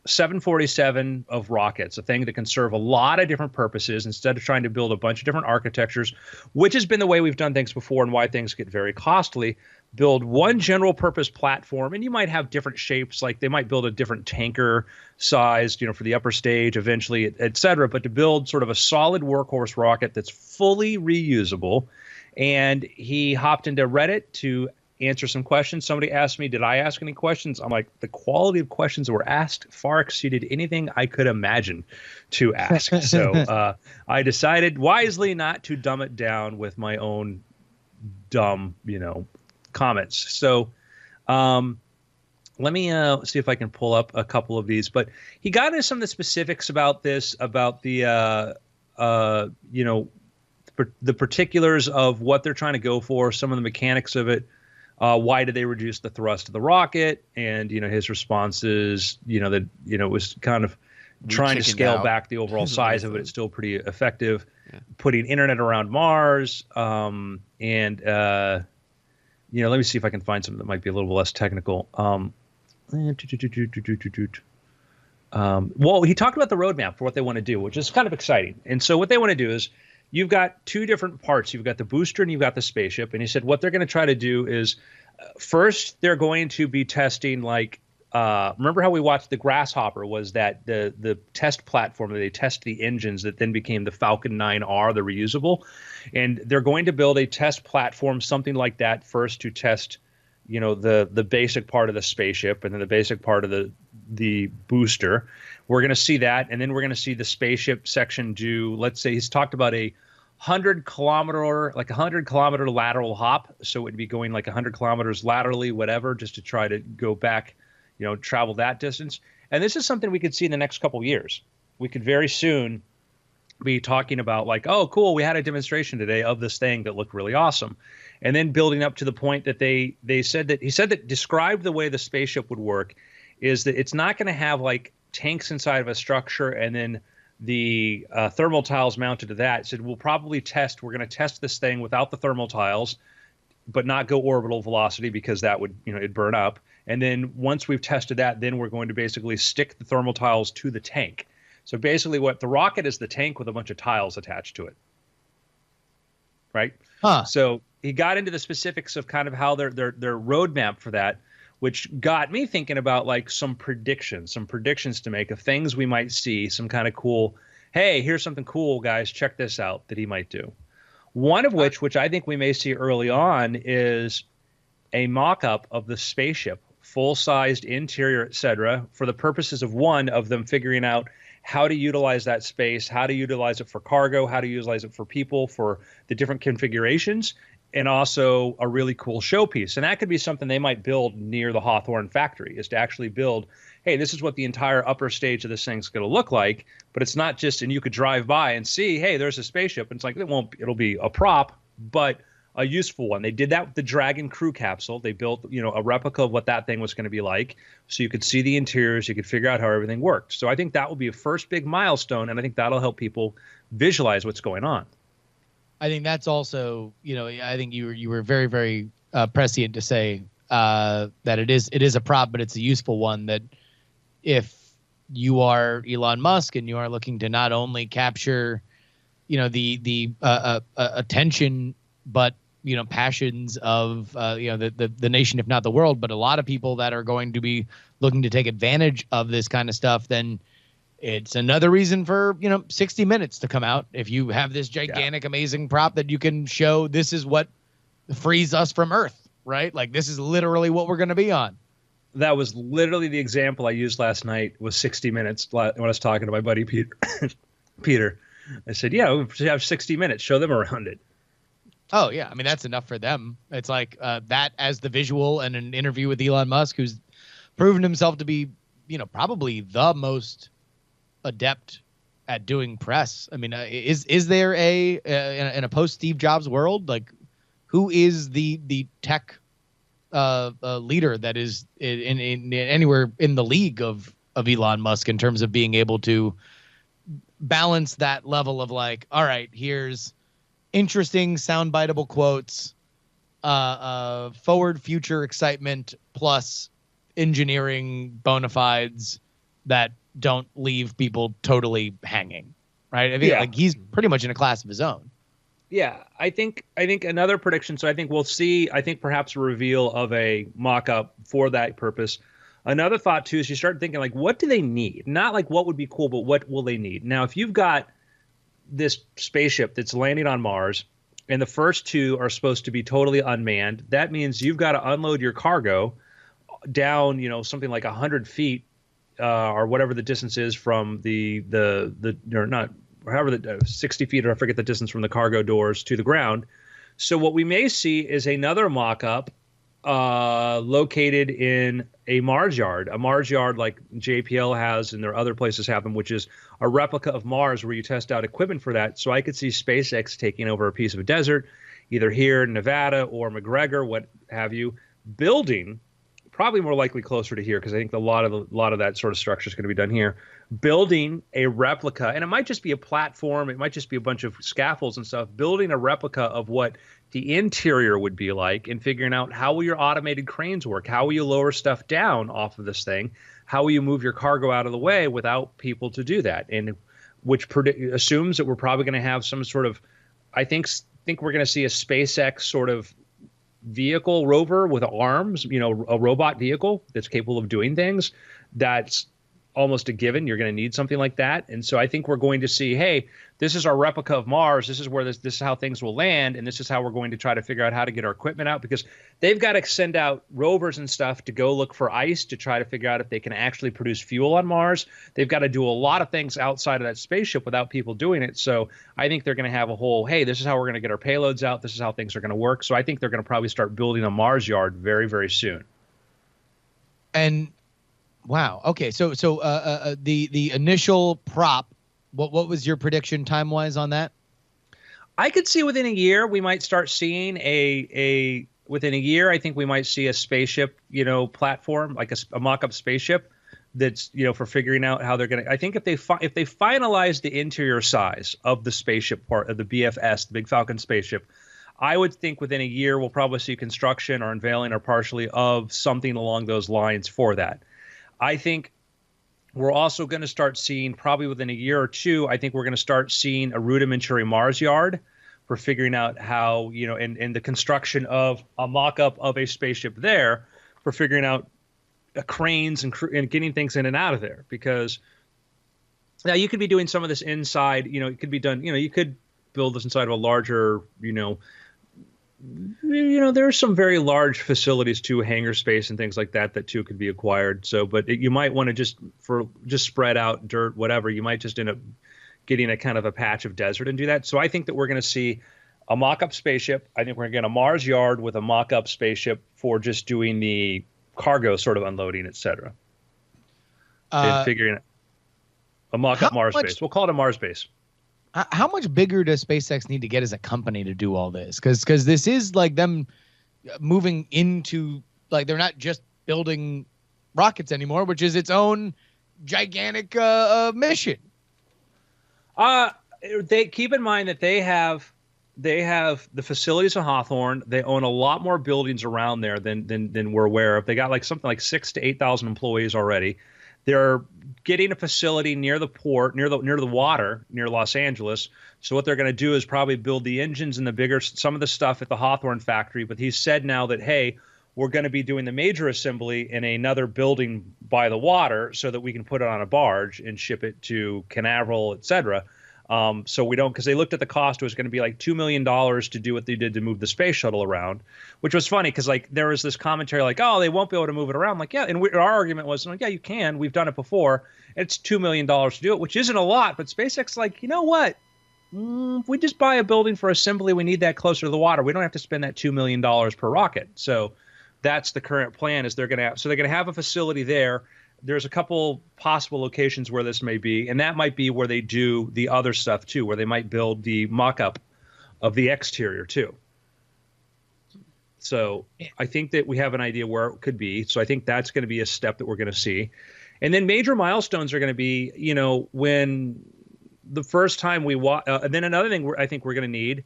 747 of rockets, a thing that can serve a lot of different purposes instead of trying to build a bunch of different architectures, which has been the way we've done things before and why things get very costly. Build one general purpose platform, and you might have different shapes, like they might build a different tanker sized, for the upper stage eventually, et cetera, but to build sort of a solid workhorse rocket that's fully reusable. And he hopped into Reddit to answer some questions. Somebody asked me, did I ask any questions? I'm like, the quality of questions that were asked far exceeded anything I could imagine to ask. So I decided wisely not to dumb it down with my own dumb, comments. So let me see if I can pull up a couple of these. But he got into some of the specifics about this, about the, the particulars of what they're trying to go for, some of the mechanics of it. Why did they reduce the thrust of the rocket? And, his responses, that, it was kind of trying to scale back the overall size of it. It's still pretty effective. Yeah. Putting internet around Mars. Let me see if I can find something that might be a little less technical. Well, he talked about the roadmap for what they want to do, which is kind of exciting. And so what they want to do is, you've got two different parts. You've got the booster and you've got the spaceship. And he said what they're going to try to do is first they're going to be testing remember how we watched the Grasshopper was that the test platform that they test the engines that then became the Falcon 9R, the reusable. And they're going to build a test platform, something like that first to test, the basic part of the spaceship and then the basic part of the booster. We're going to see that, and then we're going to see the spaceship section do, let's say he's talked about a 100 kilometer lateral hop. So it would be going like 100 kilometers laterally, whatever, just to try to go back, travel that distance. And this is something we could see in the next couple of years. We could very soon be talking about like, oh, cool, we had a demonstration today of this thing that looked really awesome. And then building up to the point that he said that described the way the spaceship would work is that it's not going to have like tanks inside of a structure and then the thermal tiles mounted to that. It said we're going to test this thing without the thermal tiles but not go orbital velocity because that would, it'd burn up. And then once we've tested that, then we're going to basically stick the thermal tiles to the tank. So basically what the rocket is the tank with a bunch of tiles attached to it. Right? Huh. So he got into the specifics of kind of how their roadmap for that, which got me thinking about like some predictions to make of things we might see, some kind of cool, hey, here's something cool, guys, check this out, that he might do. One of which I think we may see early on, is a mock-up of the spaceship, full-sized interior, etc., for the purposes of one of them figuring out how to utilize that space, how to utilize it for cargo, how to utilize it for people, for the different configurations, and also a really cool showpiece. And that could be something they might build near the Hawthorne factory, is to actually build, hey, this is what the entire upper stage of this thing's going to look like. But it's not just, and you could drive by and see, hey, there's a spaceship. And it's like, it'll be a prop, but a useful one. They did that with the Dragon crew capsule. They built, a replica of what that thing was going to be like. So you could see the interiors, you could figure out how everything worked. So I think that will be a first big milestone, and I think that'll help people visualize what's going on. I think that's also, I think you were very, very prescient to say that it is a prop, but it's a useful one. That if you are Elon Musk and you are looking to not only capture, the attention, but passions of the nation, if not the world, but a lot of people that are going to be looking to take advantage of this kind of stuff, then it's another reason for 60 Minutes to come out. If you have this gigantic, amazing prop that you can show, this is what frees us from Earth, right? Like, this is literally what we're going to be on. That was literally the example I used last night, was 60 Minutes, when I was talking to my buddy Peter. Peter, I said, yeah, we have 60 Minutes. Show them around it. Oh, yeah. I mean, that's enough for them. It's like that as the visual, and an interview with Elon Musk, who's proven himself to be, probably the most adept at doing press. I mean, is there in a post Steve Jobs world, like, who is the tech leader that is in anywhere in the league of Elon Musk in terms of being able to balance that level of like, all right, here's interesting soundbiteable quotes, forward future excitement, plus engineering bona fides that don't leave people totally hanging, right? I think like he's pretty much in a class of his own. Yeah, I think another prediction. So I think we'll see, perhaps a reveal of a mock-up for that purpose. Another thought too is you start thinking like, what do they need? Not like what would be cool, but what will they need? Now, if you've got this spaceship that's landing on Mars, and the first two are supposed to be totally unmanned, that means you've got to unload your cargo down, something like 100 feet, or whatever the distance is from however the 60 feet, or I forget the distance from the cargo doors to the ground. So what we may see is another mock-up located in a Mars yard like JPL has and there are other places have them, which is a replica of Mars where you test out equipment for that. So I could see SpaceX taking over a piece of a desert, either here in Nevada or McGregor, what have you, building, probably more likely closer to here because I think a lot of that sort of structure is going to be done here, building a replica, and it might just be a platform, it might just be a bunch of scaffolds and stuff, building a replica of what the interior would be like, and figuring out how will your automated cranes work, how will you lower stuff down off of this thing, how will you move your cargo out of the way without people to do that, and which assumes that we're probably going to have some sort of, I think we're going to see a SpaceX sort of vehicle rover with arms, a robot vehicle that's capable of doing things. That's almost a given. You're going to need something like that. And so I think we're going to see, hey, this is our replica of Mars. This is where this is how things will land. And this is how we're going to try to figure out how to get our equipment out, because they've got to send out rovers and stuff to go look for ice to try to figure out if they can actually produce fuel on Mars. They've got to do a lot of things outside of that spaceship without people doing it. So I think they're going to have a whole, hey, this is how we're going to get our payloads out. This is how things are going to work. So I think they're going to probably start building a Mars yard very, very soon. And wow. Okay. So the initial prop, what was your prediction time wise on that? I could see within a year we might start seeing within a year. I think we might see a spaceship, platform, like a mock-up spaceship that's, for figuring out how they're going to. I think if they finalize the interior size of the spaceship part of the BFS, the Big Falcon spaceship, I would think within a year we'll probably see construction or unveiling or partially of something along those lines for that. I think we're also going to start seeing, probably within a year or two, I think we're going to start seeing a rudimentary Mars yard for figuring out how, and the construction of a mock-up of a spaceship there for figuring out cranes and getting things in and out of there. Because now you could be doing some of this inside, it could be done, you could build this inside of a larger, there are some very large facilities too, hangar space and things like that too could be acquired. So, but you might want to just spread out dirt, whatever. You might just end up getting a kind of a patch of desert and do that. So I think that we're going to see a mock-up spaceship. I think we're going to get a Mars yard with a mock-up spaceship for just doing the cargo sort of unloading, etc. And figuring a mock-up Mars base. We'll call it a Mars base. How much bigger does SpaceX need to get as a company to do all this? Because this is like them moving into, like, they're not just building rockets anymore, which is its own gigantic mission. They keep in mind that they have the facilities in Hawthorne. They own a lot more buildings around there than we're aware of. They got like something like 6,000 to 8,000 employees already. They're getting a facility near the port, near the water, near Los Angeles. So what they're going to do is probably build the engines and some of the stuff at the Hawthorne factory. But he's said now that, hey, we're going to be doing the major assembly in another building by the water so that we can put it on a barge and ship it to Canaveral, et cetera. So we don't, because they looked at the cost, it was going to be like $2 million to do what they did to move the space shuttle around, which was funny because like there was this commentary like, oh, they won't be able to move it around. Like, yeah, and our argument was, like, yeah, you can. We've done it before. It's $2 million to do it, which isn't a lot, but SpaceX like, you know what? If we just buy a building for assembly, we need that closer to the water. We don't have to spend that $2 million per rocket. So that's the current plan. Is they're going to have a facility there. There's a couple possible locations where this may be, and that might be where they do the other stuff too, where they might build the mock-up of the exterior too. So I think that we have an idea where it could be. So I think that's going to be a step that we're going to see. And then major milestones are going to be, when the first time we and then another thing I think we're going to need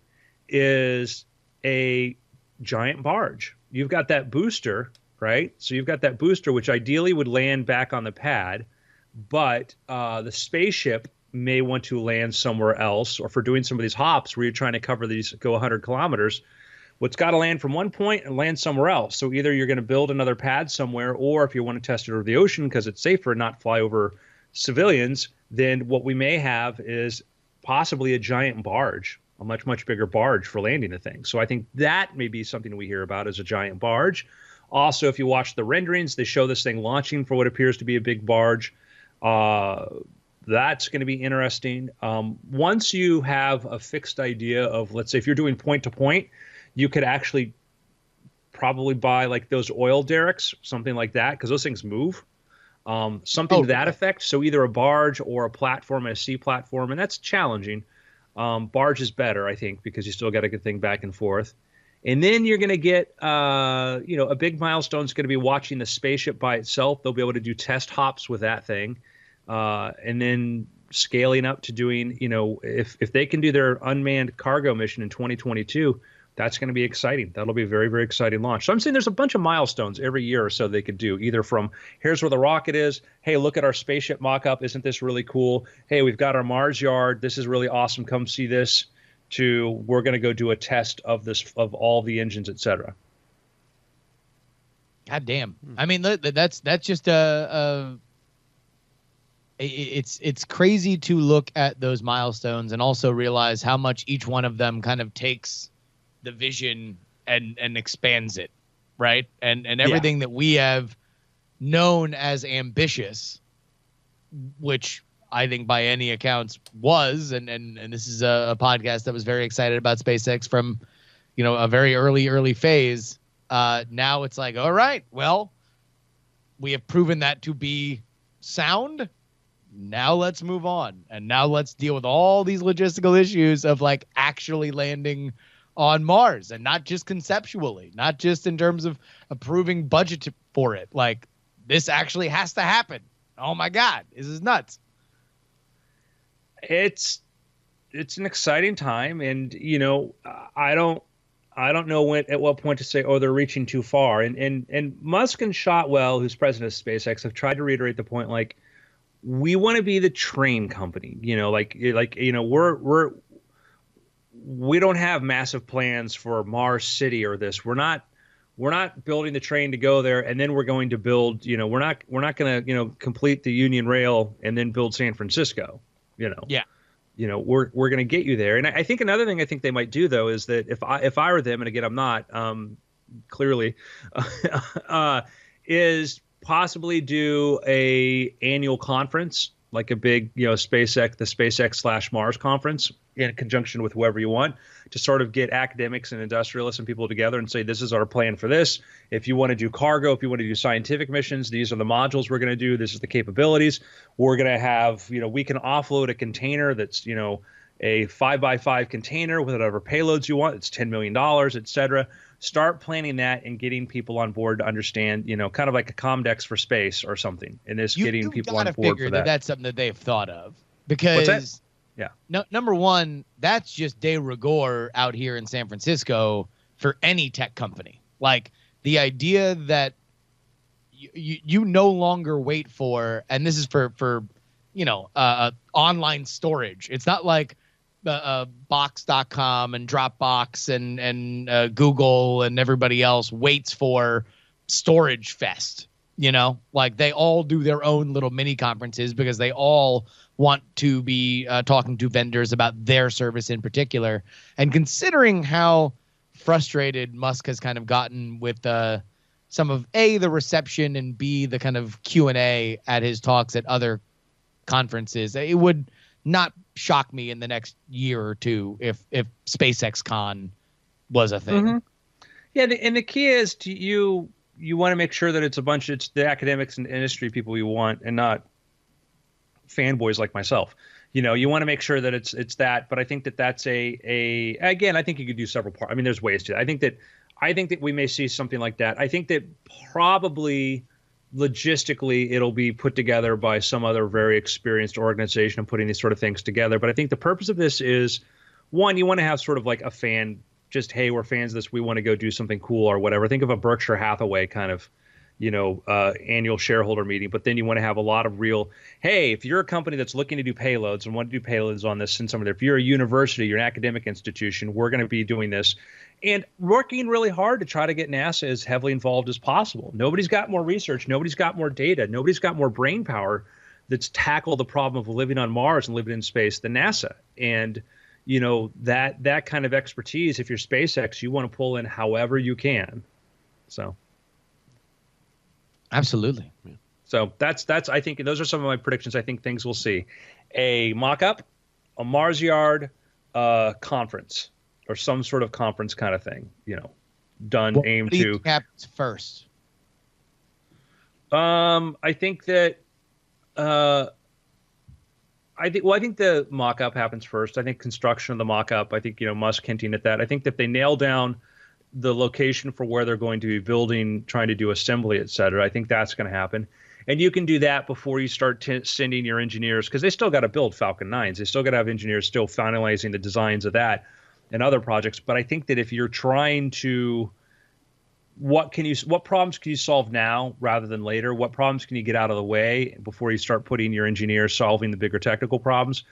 is a giant barge. You've got that booster, right? So you've got that booster, which ideally would land back on the pad, but the spaceship may want to land somewhere else, or for doing some of these hops where you're trying to cover these, go 100 kilometers, what's got to land from one point and land somewhere else. So either you're going to build another pad somewhere, or if you want to test it over the ocean because it's safer and not fly over civilians, then what we may have is possibly a giant barge, a much, much bigger barge for landing the thing. So I think that may be something we hear about as a giant barge. Also, if you watch the renderings, they show this thing launching for what appears to be a big barge. That's going to be interesting. Once you have a fixed idea of, let's say, if you're doing point-to-point, you could actually probably buy like those oil derricks, something like that, because those things move. Something to that effect. So either a barge or a platform, a sea platform, and that's challenging. Barge is better, I think, because you still got to get thing back and forth. And then you're going to get, a big milestone is going to be watching the spaceship by itself. They'll be able to do test hops with that thing. And then scaling up to doing, if they can do their unmanned cargo mission in 2022, that's going to be exciting. That'll be a very, very exciting launch. So I'm saying there's a bunch of milestones every year or so they could do, either from here's where the rocket is. Hey, look at our spaceship mock-up. Isn't this really cool? Hey, we've got our Mars yard. This is really awesome. Come see this. To we're going to go do a test of this, of all the engines, et cetera. God damn. I mean, that's just it's crazy to look at those milestones and also realize how much each one of them kind of takes the vision and expands it, right? And everything that we have known as ambitious, which I think by any accounts was, and this is a podcast that was very excited about SpaceX from, a very early phase. Now it's like, all right, well, we have proven that to be sound. Now let's move on. And now let's deal with all these logistical issues of like actually landing on Mars, and not just conceptually, not just in terms of approving budget for it. Like, this actually has to happen. Oh my God, this is nuts. It's an exciting time, and I don't I don't know at what point to say, oh, they're reaching too far. And Musk and Shotwell, who's president of SpaceX, have tried to reiterate the point, like, we want to be the train company. We don't have massive plans for Mars City or this. We're not building the train to go there, and then we're going to build. We're not going to complete the Union Rail and then build San Francisco. Yeah. We're going to get you there. And I think another thing I think they might do, though, is that if I were them, and again I'm not, clearly, is possibly do a annual conference, like a big the SpaceX/Mars conference, in conjunction with whoever you want, to sort of get academics and industrialists and people together and say, this is our plan for this. If you want to do cargo, if you want to do scientific missions, these are the modules we're going to do. This is the capabilities. We're going to have, we can offload a container that's, a 5x5 container with whatever payloads you want. It's $10 million, et cetera. Start planning that and getting people on board to understand, kind of like a Comdex for space or something. And this getting people on board for that. That's something that they've thought of, because What's that? Yeah. No, number one, that's just de rigueur out here in San Francisco for any tech company. Like, the idea that you no longer wait for, and this is for online storage. It's not like Box.com and Dropbox and Google and everybody else waits for Storage Fest. Like, they all do their own little mini conferences because they all want to be talking to vendors about their service in particular. And considering how frustrated Musk has kind of gotten with some of A, the reception, and B, the kind of Q&A at his talks at other conferences, it would not shock me in the next year or two if SpaceX Con was a thing. Mm-hmm. Yeah, and the key is you want to make sure that it's the academics and industry people you want, and not fanboys like myself. You want to make sure that it's that. But I think that's again, I think you could do several parts. I mean, there's ways to. I think that we may see something like that. I think that probably logistically it'll be put together by some other very experienced organization putting these sort of things together. But I think the purpose of this is, one, you want to have sort of like a fan, just, hey, we're fans of this, we want to go do something cool or whatever. Think of a Berkshire Hathaway kind of annual shareholder meeting. But then you want to have a lot of real, hey, if you're a company that's looking to do payloads and want to do payloads on this, and some of it, if you're a university, you're an academic institution, we're going to be doing this. And working really hard to try to get NASA as heavily involved as possible. Nobody's got more research. Nobody's got more data. Nobody's got more brain power that's tackled the problem of living on Mars and living in space than NASA. And, that kind of expertise, if you're SpaceX, you want to pull in however you can. So. Absolutely. Yeah. So that's I think those are some of my predictions. I think things we'll see: a mock-up, a Mars Yard conference, or some sort of conference kind of thing. Done aimed to. What happens first? I think that. I think the mock-up happens first. I think construction of the mock-up. I think Musk hinting at that. I think that if they nail down the location for where they're going to be building, trying to do assembly, et cetera, I think that's going to happen. And you can do that before you start sending your engineers, because they still got to build Falcon 9s. They still got to have engineers still finalizing the designs of that and other projects. But I think that if you're trying to, what problems can you solve now rather than later? What problems can you get out of the way before you start putting your engineers solving the bigger technical problems?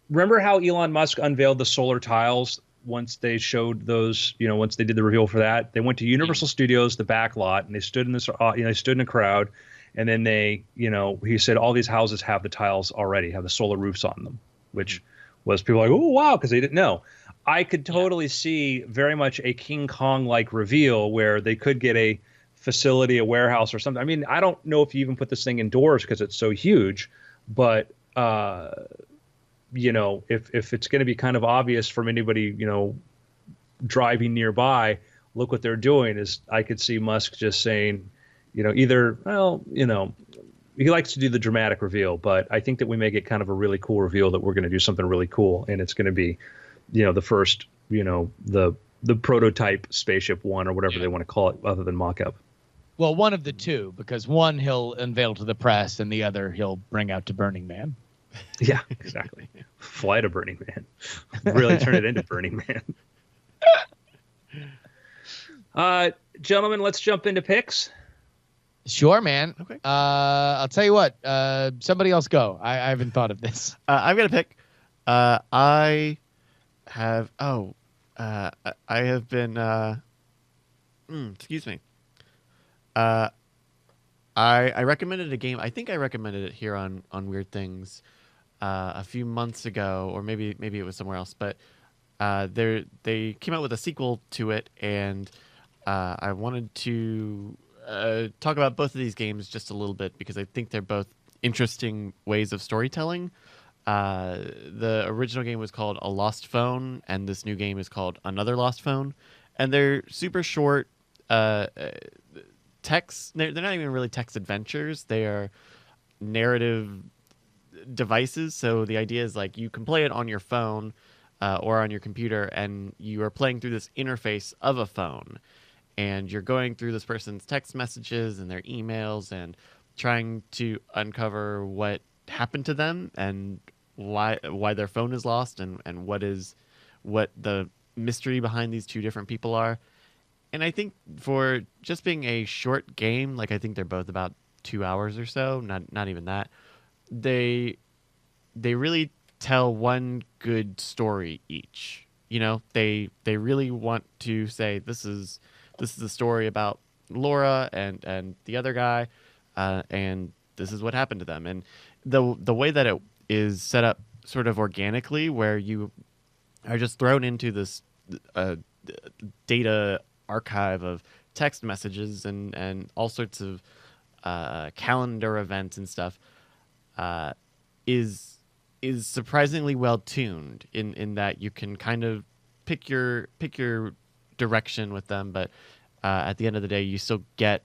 Remember how Elon Musk unveiled the solar tiles? Once they showed those, once they did the reveal for that, they went to Universal Studios, the back lot, and they stood in they stood in a crowd, and then he said all these houses have the tiles already, have the solar roofs on them, which was people like, oh wow, because they didn't know. I could totally see very much a King Kong-like reveal where they could get a facility, a warehouse or something. I mean, I don't know if you even put this thing indoors because it's so huge, but if it's going to be kind of obvious from anybody, driving nearby, look what they're doing, is I could see Musk just saying, he likes to do the dramatic reveal, but I think that we may get kind of a really cool reveal that we're going to do something really cool. And it's going to be, the first, the prototype Spaceship One or whatever they want to call it other than mock-up. Well, one of the two, because one he'll unveil to the press and the other he'll bring out to Burning Man. Yeah, exactly. Fly to Burning Man. Really turn it into Burning Man. Gentlemen, let's jump into picks. Sure, man. Okay. I'll tell you what. Somebody else go. I haven't thought of this. I've got a pick. I have. Oh, I have been. Excuse me. I recommended a game. I think I recommended it here on Weird Things a few months ago, or maybe it was somewhere else. But they came out with a sequel to it, and I wanted to talk about both of these games just a little bit because I think they're both interesting ways of storytelling. The original game was called A Lost Phone, and this new game is called Another Lost Phone, and they're super short text. They're not even really text adventures. They are narrative devices. So the idea is like you can play it on your phone or on your computer, and you are playing through this interface of a phone, and you're going through this person's text messages and their emails and trying to uncover what happened to them and why their phone is lost and what the mystery behind these two different people are. And I think for just being a short game, like I think they're both about 2 hours or so, not even that, they really tell one good story each. You know, they really want to say this is the story about Laura and the other guy, and this is what happened to them. And the way that it is set up sort of organically, where you are just thrown into this data archive of text messages and all sorts of calendar events and stuff, is surprisingly well tuned in that you can kind of pick your direction with them, but at the end of the day, you still get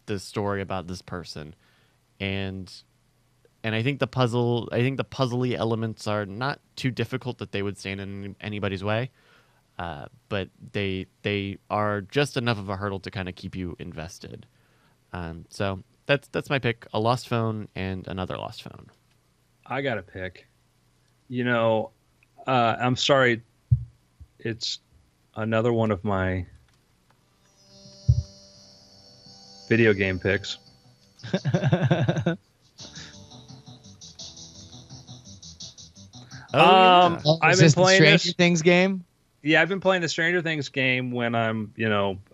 the story about this person, and I think the puzzly elements are not too difficult that they would stand in anybody's way, but they are just enough of a hurdle to kind of keep you invested. So that's my pick: A Lost Phone and Another Lost Phone. I got a pick. You know, I'm sorry, it's another one of my video game picks. Yeah. I've been playing the Stranger this. Things game. Yeah, I've been playing the Stranger Things game when I'm,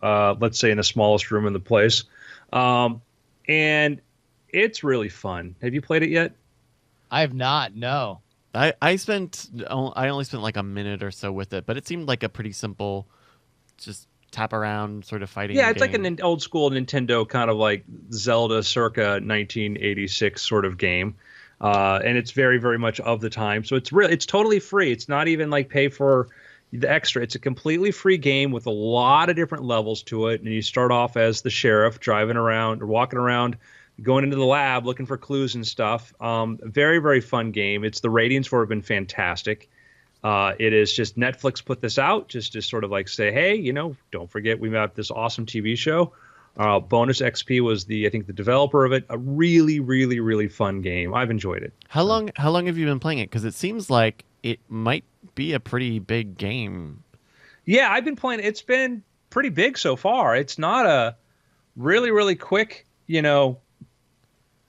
let's say in the smallest room in the place, and it's really fun. Have you played it yet? I have not. No. I only spent like a minute or so with it, but it seemed like a pretty simple, just tap around sort of fighting. Yeah, it's game. like an old school Nintendo kind of like Zelda circa 1986 sort of game. And it's very, very much of the time. So it's totally free. It's not even like pay for the extra. It's a completely free game with a lot of different levels to it. And you start off as the sheriff driving around or walking around, going into the lab, looking for clues and stuff. Very, very fun game. The ratings for it have been fantastic. It is just Netflix put this out just to sort of like say, hey, don't forget we have this awesome TV show. Bonus XP was I think the developer of it. A really, really, really fun game. I've enjoyed it. How long have you been playing it? Because it seems like it might be a pretty big game. Yeah, I've been playing. It's been pretty big so far. It's not a really, really quick.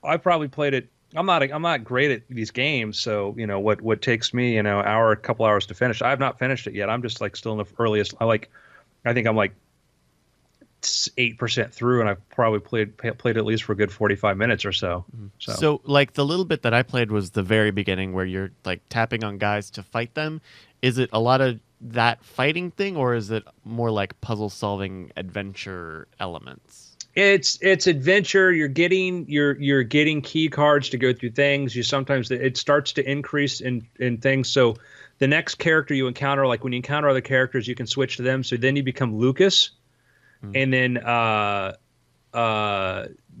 I probably played it. I'm not great at these games, so what takes me a couple hours to finish. I have not finished it yet. I'm just like still in the earliest. I think I'm like 8% through, and I've probably played at least for a good 45 minutes or so. So like the little bit that I played was the very beginning where you're like tapping on guys to fight them. Is it a lot of that fighting thing, or is it more like puzzle solving adventure elements? It's adventure. You're getting key cards to go through things. It starts to increase in things. So the next character you encounter, like when you encounter other characters, you can switch to them. So then you become Lucas. And then,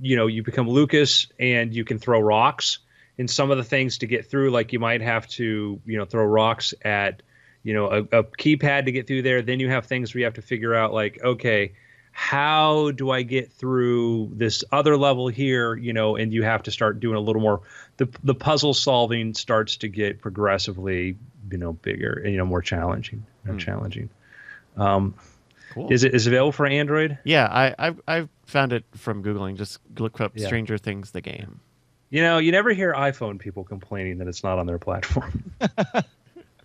you become Lucas and you can throw rocks. And some of the things to get through, like you might have to, throw rocks at, a keypad to get through there. Then you have things where you have to figure out like, okay, how do I get through this other level here? And you have to start doing a little more. The puzzle solving starts to get progressively, bigger and, more challenging. Cool. Is it available for Android? Yeah, I've found it from Googling. Just look up Yeah. Stranger Things, the game. You know, you never hear iPhone people complaining that it's not on their platform.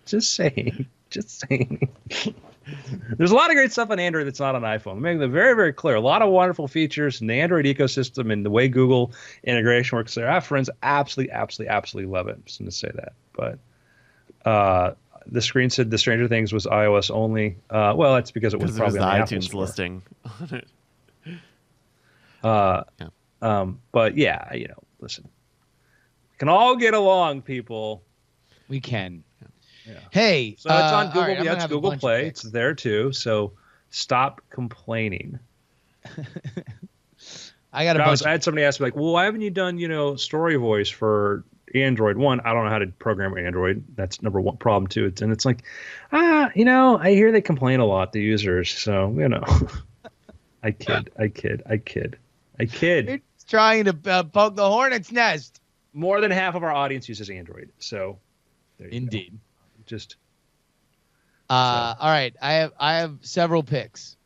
Just saying. There's a lot of great stuff on Android that's not on iPhone. Making it very, very clear. A lot of wonderful features in the Android ecosystem and the way Google integration works there. Our friends absolutely love it. I'm just going to say that. But the screen said the Stranger Things was iOS only. Well, that's because it was probably the on the Apple iTunes Store. listing on it. But yeah, you know, listen, we can all get along, people. We can. Yeah. Hey, So it's on Google. all right, I'm Yeah, gonna it's have a Google bunch of Play. picks. It's there too. So stop complaining. I got a I bunch. had somebody ask me like, "Well, why haven't you done story voice for Android?" One, I don't know how to program Android. That's number one problem too. It's like, I hear they complain a lot, the users. So I kid. You're trying to poke the hornet's nest. More than half of our audience uses Android. So there you Indeed. go. Just all right, I have several picks.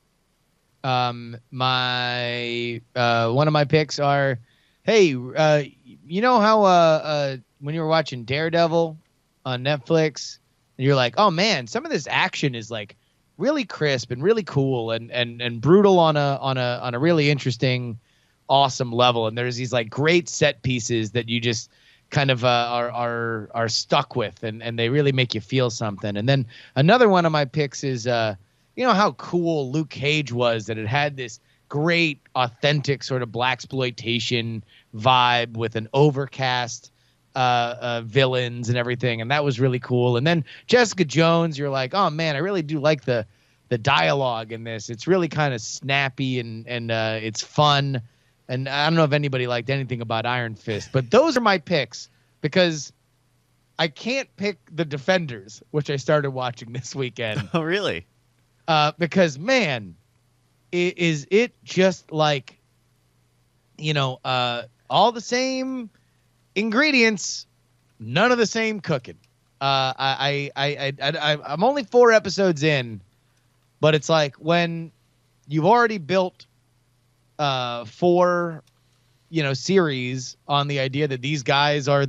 My one of my picks are, hey, you know how when you were watching Daredevil on Netflix, and you're like, oh man, some of this action is like really crisp and really cool and brutal on a really interesting, awesome level, and there's these like great set pieces that you just kind of are stuck with, and they really make you feel something. And then another one of my picks is you know how cool Luke Cage was, that it had this great authentic sort of blaxploitation vibe with an overcast villains and everything, and that was really cool. And then Jessica Jones, you're like, oh man, I really do like the dialogue in this. It's really kind of snappy and it's fun. And I don't know if anybody liked anything about Iron Fist, but those are my picks because I can't pick The Defenders, which I started watching this weekend. Oh, really? Because, man, is it just like, all the same ingredients, none of the same cooking. I'm only 4 episodes in, but it's like when you've already built 4 series on the idea that these guys are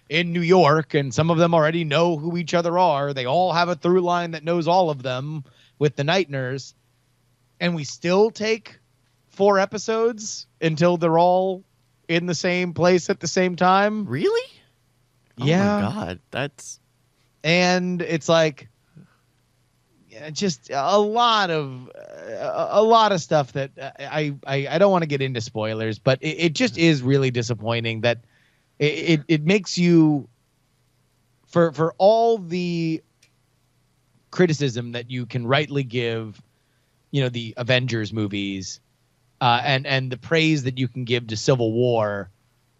in New York, and some of them already know who each other are. They all have a through line that knows all of them with the Night Nurse, and we still take 4 episodes until they're all in the same place at the same time. Really? Yeah. Oh my God, and it's like just a lot of stuff that I don't want to get into spoilers, but it just is really disappointing that it makes you, for all the criticism that you can rightly give, the Avengers movies, and the praise that you can give to Civil War,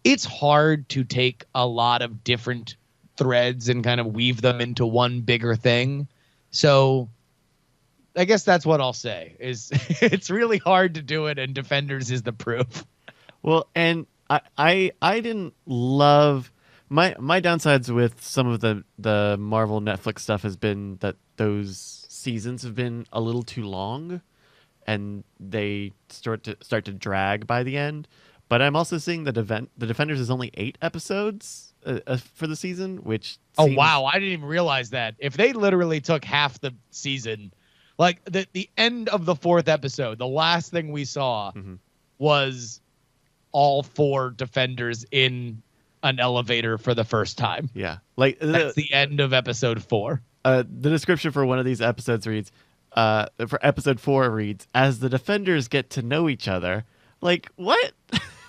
it's hard to take a lot of different threads and kind of weave them into one bigger thing. So I guess that's what I'll say is it's really hard to do it, and Defenders is the proof. Well, and I didn't love my downsides with some of the Marvel Netflix stuff has been that those seasons have been a little too long, and they start to drag by the end. But I'm also seeing the Defenders is only 8 episodes for the season, which Oh wow, I didn't even realize that. If they literally took half the season, like the end of the 4th episode, the last thing we saw was all 4 Defenders in an elevator for the first time. Yeah, like that's the end of episode 4. The description for one of these episodes reads, for episode 4 reads, as the Defenders get to know each other. Like, what?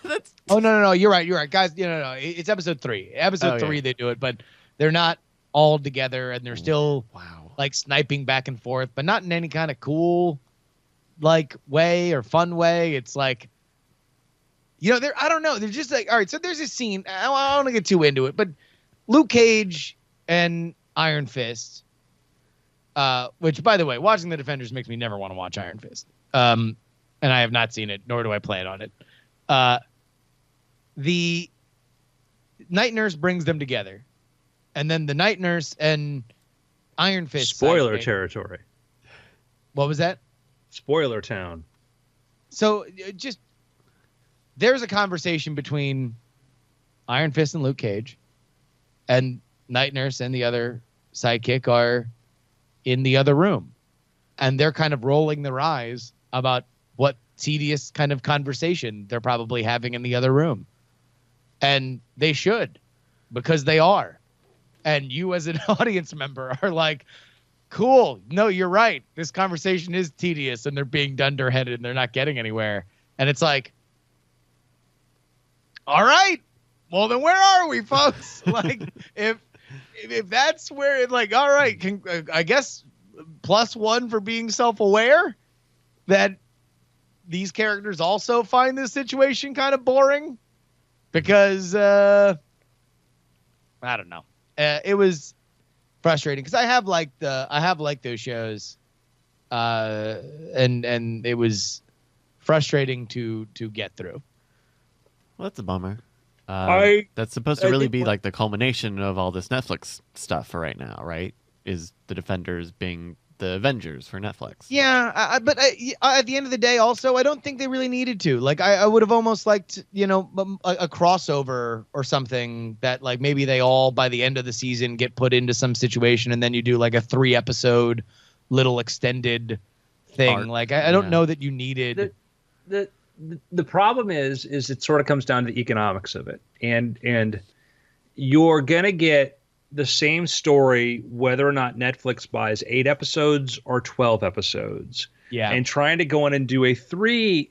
That's Oh no, you're right, guys. No, it's episode 3. Episode 3 they do it, but they're not all together, and they're still like sniping back and forth, but not in any kind of cool like way or fun way. It's like, I don't know. They're just like, all right. So there's this scene. I don't want to get too into it, but Luke Cage and Iron Fist, which, by the way, watching The Defenders makes me never want to watch Iron Fist. And I have not seen it, nor do I plan on it. The Night Nurse brings them together, and then the Night Nurse and Iron Fist. Spoiler territory. What was that? Spoiler town. So just there's a conversation between Iron Fist and Luke Cage, and Night Nurse and the other sidekick are in the other room, and they're kind of rolling their eyes about what tedious kind of conversation they're probably having in the other room. And they should, because they are. And you as an audience member are like, cool, no, you're right. This conversation is tedious and they're being dunderheaded and they're not getting anywhere. And it's like, all right, well then where are we, folks? Like if that's where it like, all right, I guess +1 for being self-aware that these characters also find this situation kind of boring, because I don't know. It was frustrating because I have liked those shows, and it was frustrating to get through. Well, that's a bummer. That's supposed to I really think be like the culmination of all this Netflix stuff for right now, right? Is the Defenders being the Avengers for Netflix? Yeah, but at the end of the day, also, I don't think they really needed to. Like, I would have almost liked, a crossover or something that, like, maybe they all, by the end of the season, get put into some situation, and then you do, like, a 3-episode little extended thing. Arc. Like, I don't know that you needed... The problem is it sort of comes down to the economics of it. And you're going to get the same story whether or not Netflix buys 8 episodes or 12 episodes. Yeah. And trying to go in and do a 3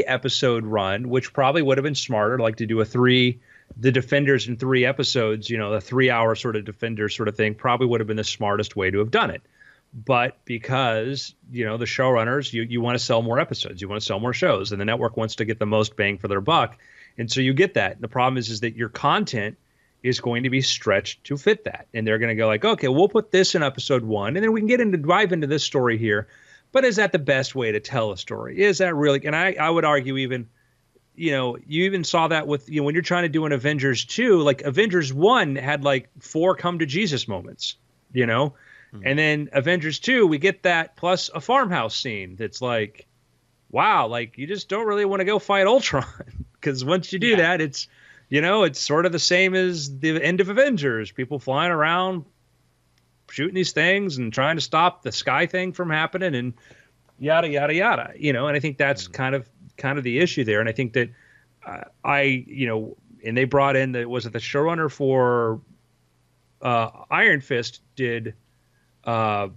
episode run, which probably would have been smarter, like to do the Defenders in 3 episodes, the 3-hour sort of Defenders sort of thing, probably would have been the smartest way to have done it. But because, the showrunners, you want to sell more episodes, you want to sell more shows, and the network wants to get the most bang for their buck. And so you get that. The problem is that your content is going to be stretched to fit that. And they're going to go like, okay, we'll put this in episode 1, and then we can dive into this story here. But is that the best way to tell a story? Is that really? And I would argue even, you even saw that with, when you're trying to do an Avengers 2, like Avengers 1 had like 4 come to Jesus moments, And then Avengers 2, we get that plus a farmhouse scene that's like, wow, like you just don't really want to go fight Ultron, because once you do that, it's, it's sort of the same as the end of Avengers. People flying around, shooting these things and trying to stop the sky thing from happening and yada, yada, yada, And I think that's kind of the issue there. And I think that and they brought in the showrunner for Iron Fist did the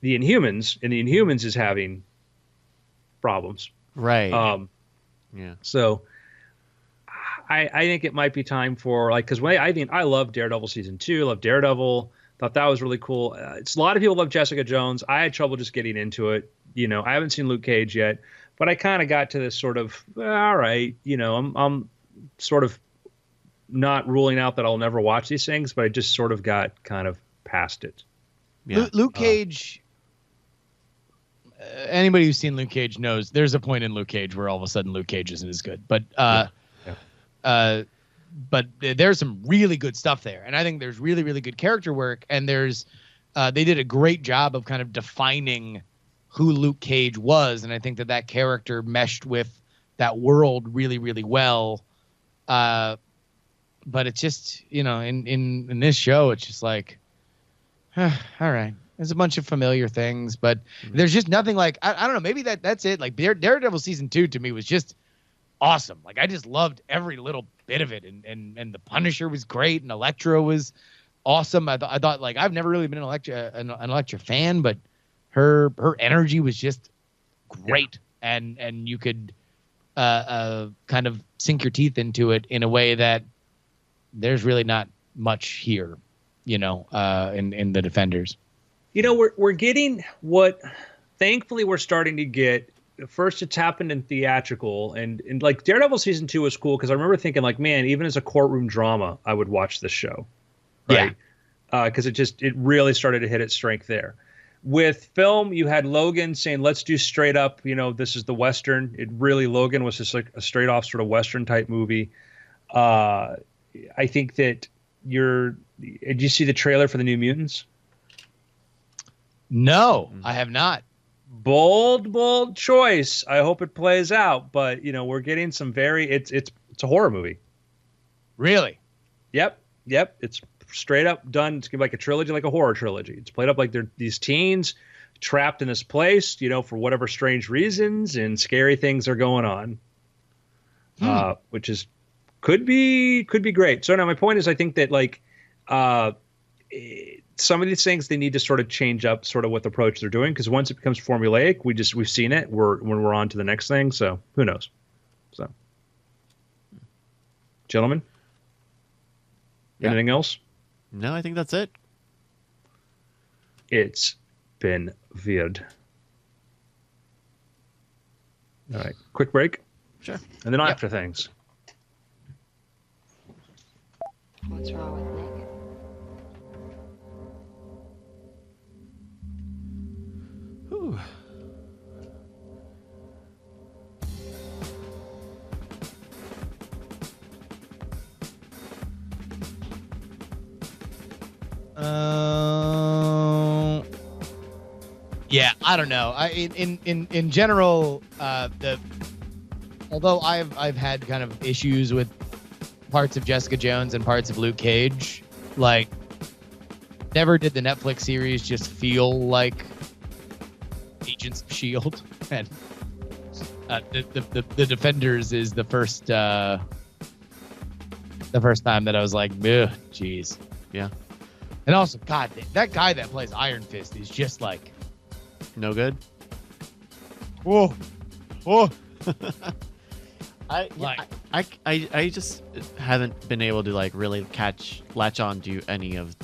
Inhumans, and the Inhumans is having problems. Right. Yeah. So I think it might be time for, like, because I love Daredevil season 2, love Daredevil, thought that was really cool. It's a lot of people love Jessica Jones. I had trouble just getting into it. I haven't seen Luke Cage yet, but I kind of got to this sort of, all right, I'm sort of not ruling out that I'll never watch these things, but I just sort of got kind of past it. Yeah. Luke Cage, anybody who's seen Luke Cage knows there's a point in Luke Cage where all of a sudden Luke Cage isn't as good. But but there's some really good stuff there. And I think there's really, really good character work. And there's they did a great job of kind of defining who Luke Cage was. And I think that character meshed with that world really, really well. But it's just, in this show, it's just like, all right, there's a bunch of familiar things, but there's just nothing like, I don't know, maybe that's it. Like Daredevil season 2 to me was just awesome. Like I just loved every little bit of it. And the Punisher was great. And Elektra was awesome. I thought like, I've never really been an Elektra fan, but her energy was just great. Yeah. And you could kind of sink your teeth into it in a way that there's really not much here. In the Defenders. We're getting what, thankfully, we're starting to get. First, it's happened in theatrical, and like Daredevil season 2 was cool because I remember thinking like, man, even as a courtroom drama, I would watch this show, right? Because it really started to hit its strength there. With film, you had Logan saying, let's do straight up, this is the Western. Logan was just like a straight off sort of Western type movie. I think that did you see the trailer for the New Mutants? No, I have not. bold choice. I hope it plays out, but we're getting some very. It's a horror movie. Really? Yep. It's straight up done. It's like a trilogy, like a horror trilogy. It's played up like they're these teens trapped in this place, for whatever strange reasons, and scary things are going on. Which is could be great. So now my point is, I think that some of these things they need to sort of change up sort of what the approach they're doing, because once it becomes formulaic, we've seen it. We're on to the next thing. So who knows? So, gentlemen, anything else? No, I think that's it. It's been weird. All right, quick break. Sure. And then after things. What's wrong with Nick? Whew. Yeah, I don't know. In general, although I've had kind of issues with parts of Jessica Jones and parts of Luke Cage, like never did the Netflix series just feel like Agents of S.H.I.E.L.D. and the Defenders is the first time that I was like, jeez. Yeah. And also, God, that guy that plays Iron Fist is just like no good. Whoa. I just haven't been able to really latch on to any of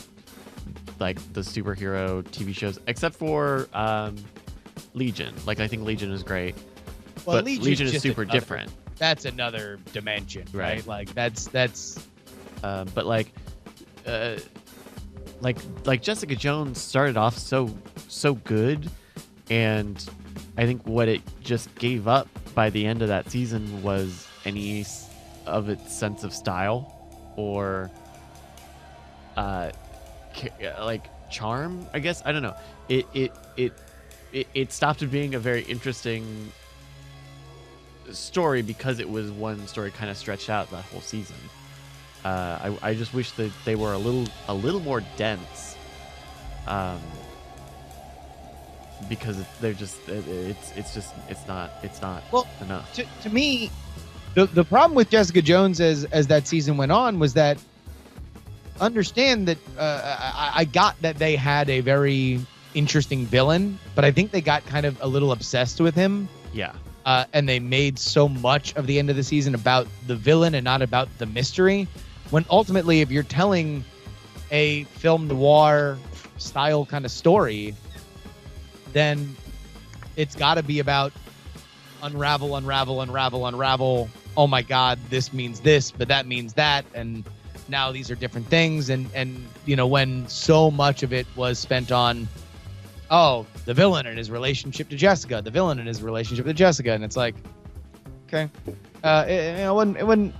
the superhero TV shows except for Legion. I think Legion is great. Well, but Legion is just super different. That's another dimension, right? That's but Jessica Jones started off so good, and I think what it just gave up by the end of that season was any of its sense of style or charm, I guess. I don't know. It stopped being a very interesting story because it was one story kind of stretched out that whole season. I just wish that they were a little more dense, because they're just it's not enough. To me, the problem with Jessica Jones as that season went on was that understand that I got that they had a very interesting villain, but I think they got kind of a little obsessed with him. Yeah. And they made so much of the end of the season about the villain and not about the mystery. When ultimately, if you're telling a film noir style kind of story, then it's got to be about unravel. Oh my God, this means this, but that means that, and now these are different things. And when so much of it was spent on, the villain and his relationship to Jessica, and it's like, okay, it wasn't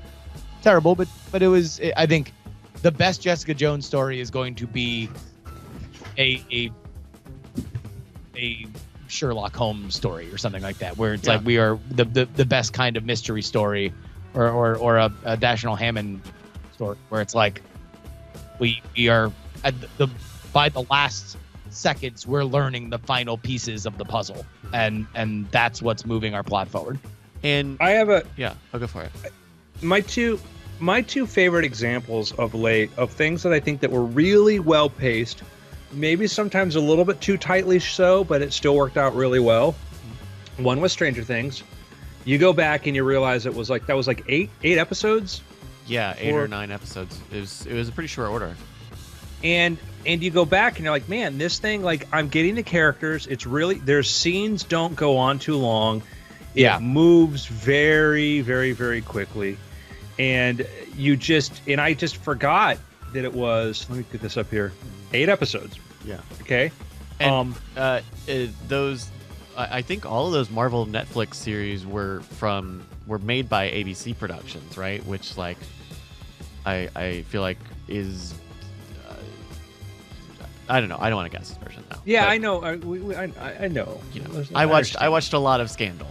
terrible, but it was. I think the best Jessica Jones story is going to be a Sherlock Holmes story or something like that, where it's like we are the best kind of mystery story, or a Dashiell Hammond story, where it's like we are at by the last seconds we're learning the final pieces of the puzzle, and that's what's moving our plot forward. And I have I'll go for it. My two favorite examples of late of things that I think that were really well paced, maybe sometimes a little bit too tightly so, but it still worked out really well. One was Stranger Things. You go back and you realize it was eight episodes. Yeah, 8 or 9 episodes. It was a pretty short order. And you go back and you're like, man, this thing, I'm getting the characters. It's really, their scenes don't go on too long. It moves very, very, very quickly. And I just forgot that it was, let me get this up here, 8 episodes. Yeah. Okay. And those, I think all of those Marvel Netflix series were made by ABC Productions, right? Which I feel like is I don't know. I don't want to guess his version though. Yeah, But, I know. I know. You know, There's- I watched understand. a lot of Scandal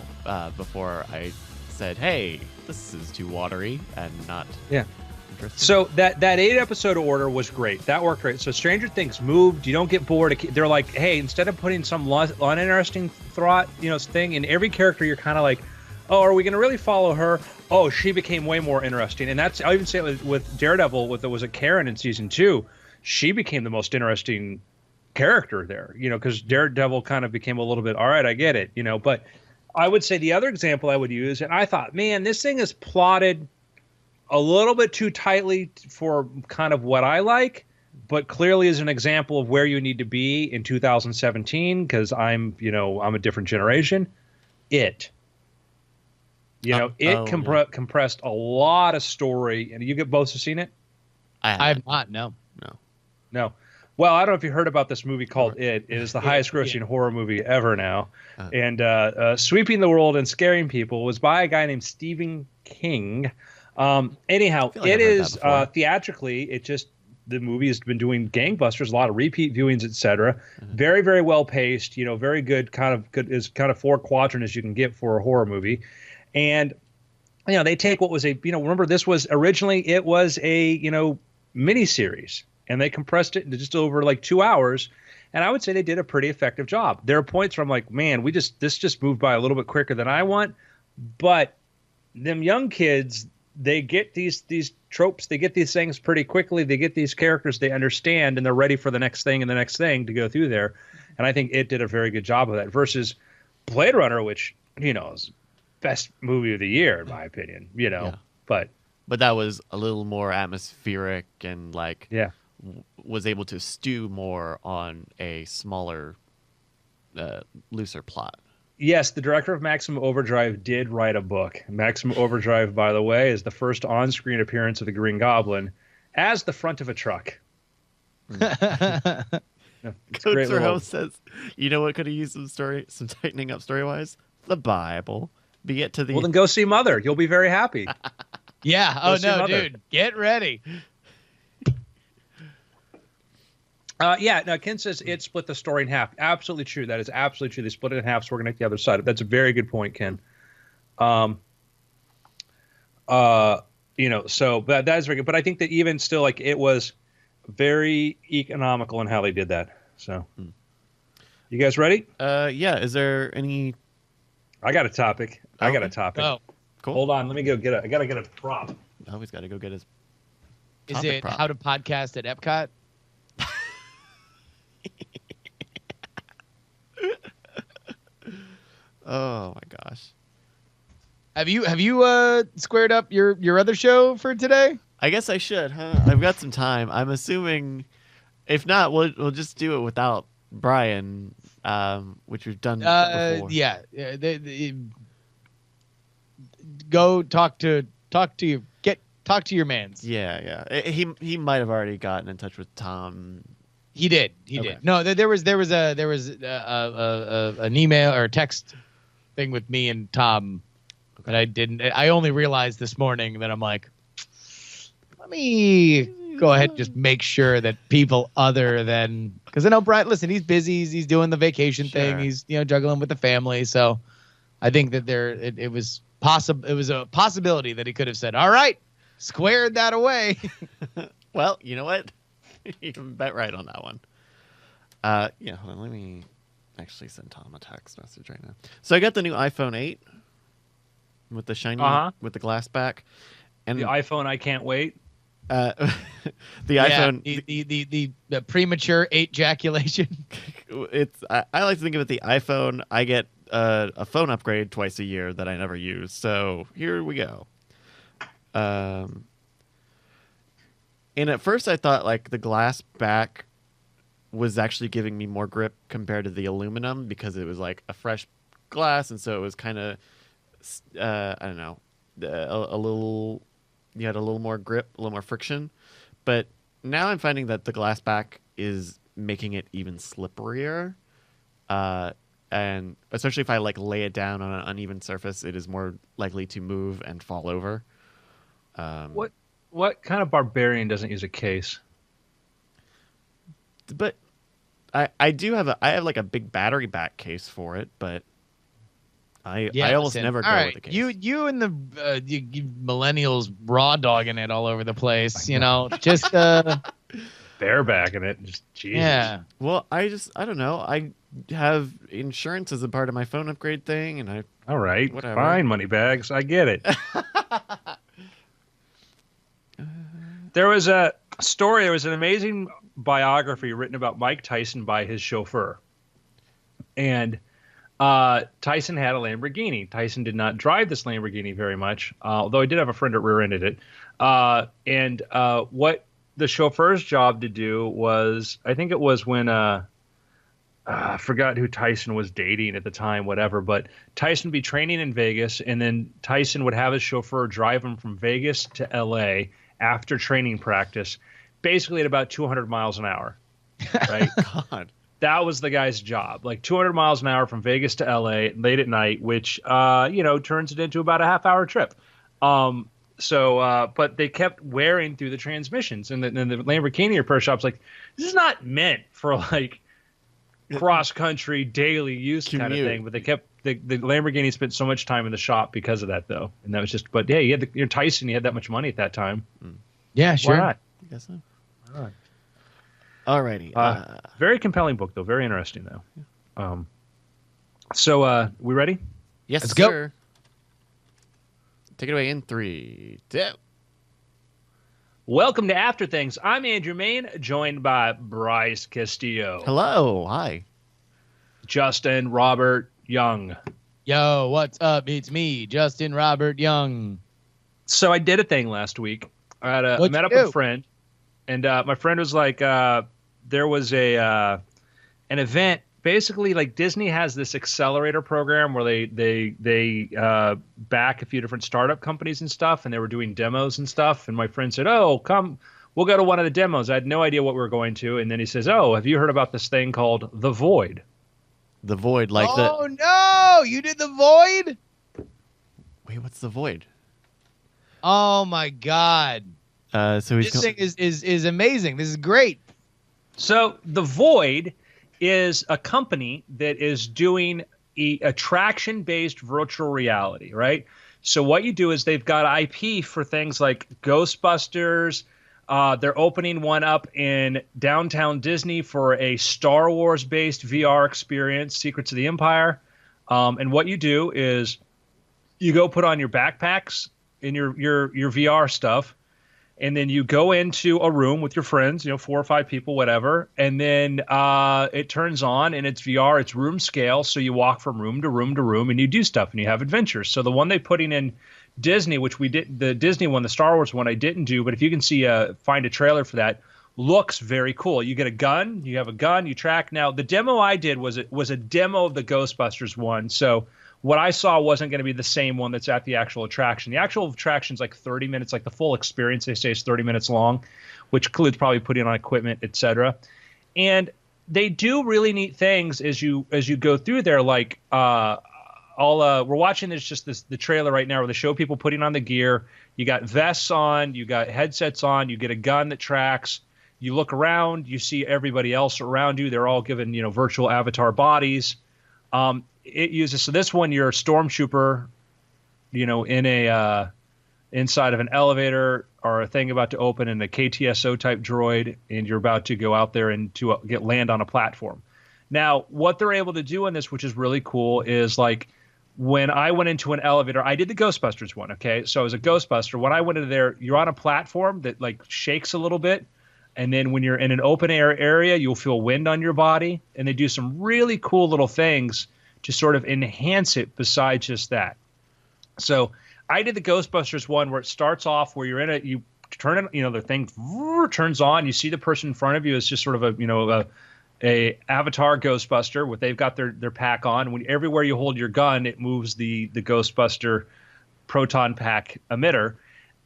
before I said, "Hey, this is too watery and not Yeah. interesting." So that 8-episode order was great. That worked great. So Stranger Things moved. You don't get bored. They're like, hey, instead of putting some uninteresting thing in every character, you're kind of like, oh, are we going to really follow her? Oh, she became way more interesting. And I'll even say it with Daredevil, there was a Karen in season 2. She became the most interesting character there, because Daredevil kind of became a little bit, all right, I get it, But I would say the other example I would use, and I thought, man, this thing is plotted a little bit too tightly for kind of what I like, but clearly is an example of where you need to be in 2017 because I'm a different generation. It compressed a lot of story, and you get both have seen it? I have not. No. No. Well, I don't know if you heard about this movie called It. It is the highest grossing horror movie ever now. And sweeping the world and scaring people was by a guy named Stephen King. Anyhow, feel like it I've heard is that before. theatrically, the movie has been doing gangbusters, a lot of repeat viewings, etc. Very, very well paced, very good, kind of 4 quadrant as you can get for a horror movie. And, they take what was remember this was originally, it was a, mini series, and they compressed it into just over like 2 hours. And I would say they did a pretty effective job. There are points where I'm like, man, this just moved by a little bit quicker than I want. But them young kids, they get these tropes, they get these things pretty quickly. They get these characters they understand, and they're ready for the next thing and the next thing to go through there. And I think it did a very good job of that versus Blade Runner, which, is best movie of the year, in my opinion, Yeah. But that was a little more atmospheric and yeah. was able to stew more on a smaller, looser plot. Yes, the director of Maximum Overdrive did write a book. Maximum Overdrive, by the way, is the first on-screen appearance of the Green Goblin as the front of a truck. Yeah, it's a Coach great Sir little- Ho says, "You know what could have used some tightening up story-wise? The Bible. Be it to the Well, then go see Mother. You'll be very happy. Yeah. Go Oh see no, Mother. dude, get ready. Ken says it split the story in half. Absolutely true. That is absolutely true. They split it in half, so we're going to take the other side. That's a very good point, Ken. So that is very good. But I think that even still, it was very economical in how they did that. So, you guys ready? Yeah. Is there any? I got a topic. Oh, Cool. Hold on. Let me go get it. I got to get a prop. Always got to go get his. is Topic it prop. how to podcast at Epcot? Oh my gosh. Have you squared up your other show for today? I guess I should, huh? I've got some time. I'm assuming, if not, we'll just do it without Brian, which we've done before. Yeah. Go talk to your mans. Yeah. He might have already gotten in touch with Tom. He did. Okay. No, there was an email or text thing with me and Tom that I didn't. I only realized this morning that I'm like, let me go ahead and just make sure that people other than, because I know Brian. Listen, he's busy. He's doing the vacation thing. Sure. He's juggling with the family. So I think that it was possible. It was a possibility that he could have said, "All right, squared that away." Well, you know what? You can bet right on that one. Yeah, hold on. Let me actually send Tom a text message right now. So I got the new iPhone 8 with the shiny, with the glass back, and The iPhone, I can't wait. the Yeah, iPhone. the premature ejaculation. It's I like to think of it the iPhone. I get a phone upgrade twice a year that I never use. So here we go. And at first I thought the glass back was actually giving me more grip compared to the aluminum because it was a fresh glass, and so it was kind of I don't know, a little, you had a little more grip, a little more friction. But now I'm finding that the glass back is making it even slipperier, and especially if I lay it down on an uneven surface, it is more likely to move and fall over. What kind of barbarian doesn't use a case? But I do have I have like a big battery back case for it, but I almost listen, never go all with right, the case. You and the you millennials raw dogging it all over the place. You know, just Barebacking it. Just Jesus. yeah. Well, I don't know. I have insurance as a part of my phone upgrade thing, and All right. Whatever. Fine, money bags. I get it. There was a story. There was an amazing biography written about Mike Tyson by his chauffeur. And Tyson had a Lamborghini. Tyson did not drive this Lamborghini very much, although he did have a friend that rear-ended it. And what the chauffeur's job to do was, I think it was when I forgot who Tyson was dating at the time, whatever, but Tyson would be training in Vegas, and then Tyson would have his chauffeur drive him from Vegas to L.A. after training practice, basically at about 200 miles an hour, right? God. That was the guy's job, like 200 miles an hour from Vegas to L.A. late at night, which, turns it into about a half-hour trip. But they kept wearing through the transmissions, and the Lamborghini repair shop's like, this is not meant for like cross-country daily use kind of thing. But they kept the Lamborghini spent so much time in the shop because of that, though, and that was just. But yeah, you had you're Tyson. You had that much money at that time. Yeah, sure. Why not? I guess so. Why not? Alrighty. Very compelling book, though. Very interesting, though. So we ready? Yes, Let's go. sir. Take it away in 3, 2. Welcome to After Things. I'm Andrew Main, joined by Bryce Castillo, Hello. Hi. Justin Robert Young. Yo, what's up? It's me, Justin Robert Young. So I did a thing last week. I met up you with do? a friend, and my friend was like, there was an event. Basically, like Disney has this accelerator program where they back a few different startup companies and stuff, and they were doing demos and stuff. And my friend said, "Oh, come, we'll go to one of the demos." I had no idea what we were going to, and then he says, "Oh, have you heard about this thing called The Void?" The Void, like Oh no, you did the Void? Wait, what's the Void? Oh my God. So he's This thing is amazing. This is great. So The Void is a company that is doing attraction-based virtual reality, right? So what you do is they've got IP for things like Ghostbusters. They're opening one up in downtown Disney for a Star Wars-based VR experience, Secrets of the Empire. And what you do is you go put on your backpacks and your VR stuff, and then you go into a room with your friends, 4 or 5 people, whatever, and then it turns on, and it's VR, it's room scale, so you walk from room to room to room, and you do stuff, and you have adventures. So the one they putting in Disney, which we did, the Disney one, the Star Wars one, I didn't do, but if you can find a trailer for that, looks very cool. You get a gun, you have a gun, you track. Now, the demo I did was a demo of the Ghostbusters one, so what I saw wasn't going to be the same one that's at the actual attraction. The actual attraction is like 30 minutes, like the full experience, they say, is 30 minutes long, which includes probably putting on equipment, etc. And they do really neat things as you go through there. Like we're watching the trailer right now where they show people putting on the gear. You got vests on, you got headsets on, you get a gun that tracks. You look around, you see everybody else around you. They're all given virtual avatar bodies. It uses, so this one, you're a stormtrooper, in a inside of an elevator or a thing about to open in a KTSO type droid, and you're about to go out there and to land on a platform. Now, what they're able to do in this, which is really cool, is like when I went into an elevator, I did the Ghostbusters one. Okay, so as a Ghostbuster, when I went into there, you're on a platform that like shakes a little bit. And then when you're in an open air area, you'll feel wind on your body. And they do some really cool little things to sort of enhance it besides just that. So I did the Ghostbusters one where it starts off where you're in it, you turn it, the thing turns on, you see the person in front of you is just sort of a avatar Ghostbuster, what they've got their pack on. When everywhere you hold your gun, it moves the Ghostbuster proton pack emitter.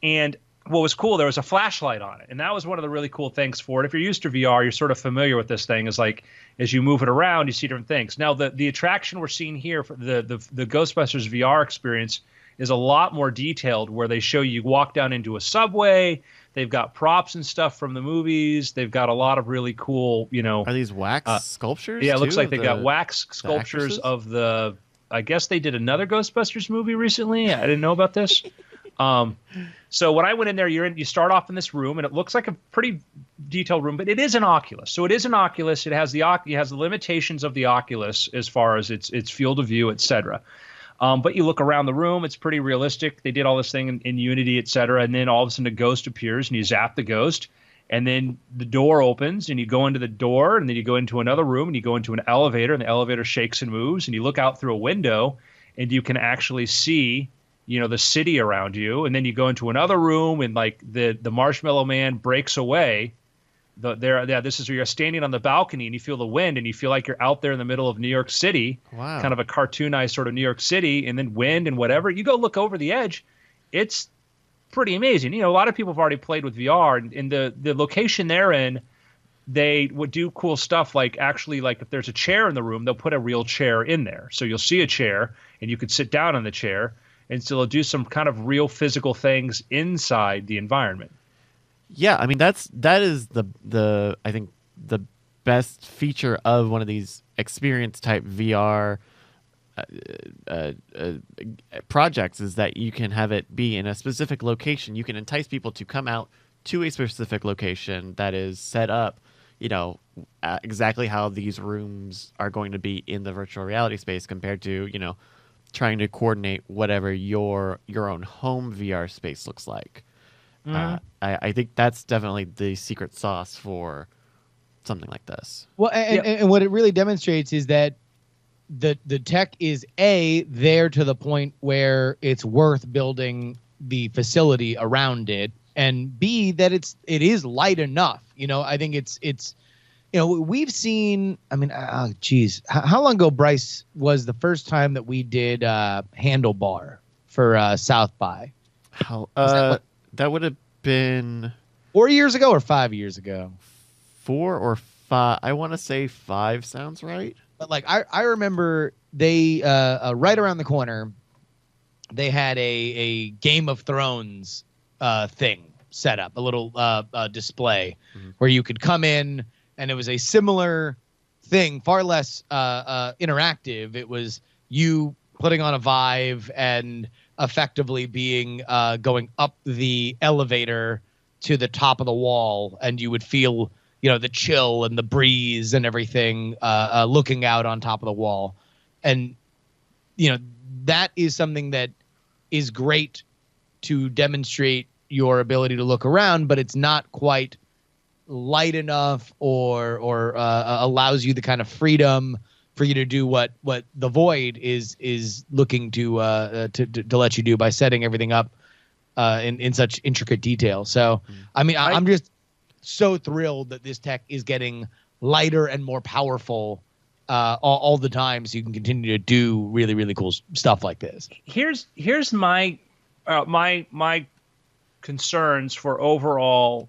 And what was cool, there was a flashlight on it. And that was one of the really cool things for it. If you're used to VR, you're sort of familiar with this thing. Is like, as you move it around, you see different things. Now, the attraction we're seeing here for the Ghostbusters VR experience is a lot more detailed, where they show you walk down into a subway. They've got props and stuff from the movies. They've got a lot of really cool, Are these wax sculptures? Yeah, it looks too, like they got wax actresses? sculptures of the. I guess they did another Ghostbusters movie recently. I didn't know about this. So when I went in there, you start off in this room, and it looks like a pretty detailed room, but it is an Oculus. So it is an Oculus. It has the limitations of the Oculus as far as its field of view, etc. But you look around the room, it's pretty realistic. They did all this thing in Unity, etc. And then all of a sudden a ghost appears, and you zap the ghost, and then the door opens, and you go into the door, and then you go into another room, and you go into an elevator, and the elevator shakes and moves, and you look out through a window, and you can actually see the city around you. And then you go into another room, and like the Marshmallow Man breaks away. This is where you're standing on the balcony, and you feel the wind, and you feel like you're out there in the middle of New York City. Wow. Kind of a cartoonized sort of New York City, and then wind and whatever. You go look over the edge, it's pretty amazing. A lot of people have already played with VR, and in the location they're in, they would do cool stuff, like actually, like if there's a chair in the room, they'll put a real chair in there. So you'll see a chair, and you could sit down on the chair, and so they'll do some kind of real physical things inside the environment. Yeah, I mean that is the I think the best feature of one of these experience type VR projects is that you can have it be in a specific location. You can entice people to come out to a specific location that is set up, exactly how these rooms are going to be in the virtual reality space, compared to trying to coordinate whatever your own home VR space looks like. I think that's definitely the secret sauce for something like this. Well, and what it really demonstrates is that the tech is there to the point where it's worth building the facility around it, and B, that it is light enough. I think it's we've seen. I mean, how long ago, Bryce, was the first time that we did Handlebar for South by? That would have been 4 years ago or 5 years ago. 4 or 5. I want to say 5 sounds right. But like I remember they right around the corner, they had a Game of Thrones thing set up, a little display where you could come in, and it was a similar thing, far less interactive. It was you putting on a Vive and effectively being going up the elevator to the top of the wall, and you would feel the chill and the breeze and everything looking out on top of the wall. And that is something that is great to demonstrate your ability to look around, but it's not quite light enough or allows you the kind of freedom for you to do what the Void is looking to let you do by setting everything up in such intricate detail. So, I mean, I'm just so thrilled that this tech is getting lighter and more powerful all the time, so you can continue to do really, really cool stuff like this. Here's my my concerns for overall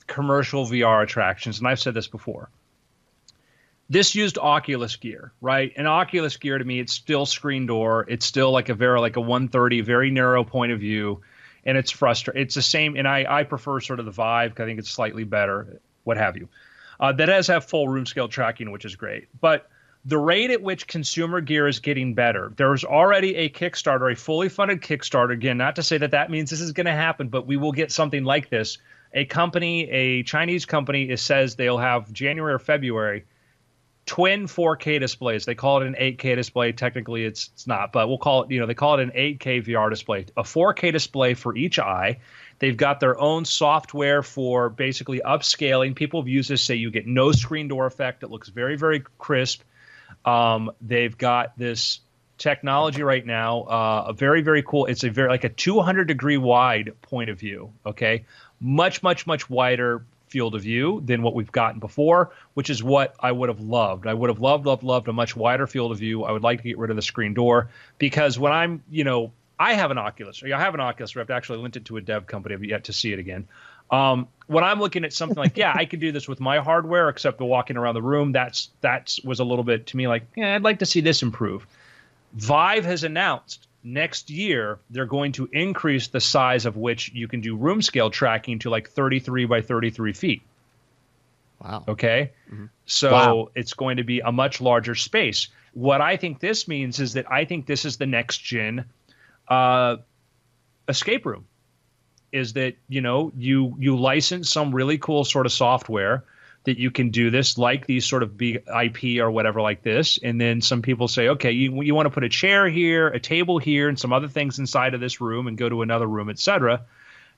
commercial VR attractions, and I've said this before. This used Oculus gear, right? And Oculus gear, to me, it's still screen door. It's still like a 130, very narrow point of view, and it's frustrating. It's the same, and I prefer sort of the Vive because I think it's slightly better, what have you. That does have full room scale tracking, which is great. But the rate at which consumer gear is getting better, there's already a Kickstarter, a fully funded Kickstarter. Again, not to say that means this is going to happen, but we will get something like this. A Chinese company, says they'll have January or February twin 4K displays. They call it an 8K display. Technically, it's not, but we'll call it, they call it an 8K VR display. A 4K display for each eye. They've got their own software for basically upscaling. People have used this, say you get no screen door effect. It looks very, very crisp. They've got this technology right now, a very, very cool. It's a like a 200-degree wide point of view. Okay, much, much, much wider field of view than what we've gotten before, which is what I would have loved. I would have loved a much wider field of view. I would like to get rid of the screen door, because when I'm, I have an Oculus. I have an Oculus Rift. I actually lent it to a dev company. I've yet to see it again. When I'm looking at something like, I could do this with my hardware, except the walking around the room, that was a little bit to me like, I'd like to see this improve. Vive has announced next year they're going to increase the size of which you can do room scale tracking to like 33 by 33 feet. Wow. Okay. So it's going to be a much larger space. What I think this means is that I think this is the next gen escape room. Is that, you license some really cool sort of software that you can do this, like these sort of big IP or whatever like this. And then some people say, okay, you want to put a chair here, a table here, and some other things inside of this room and go to another room, etc.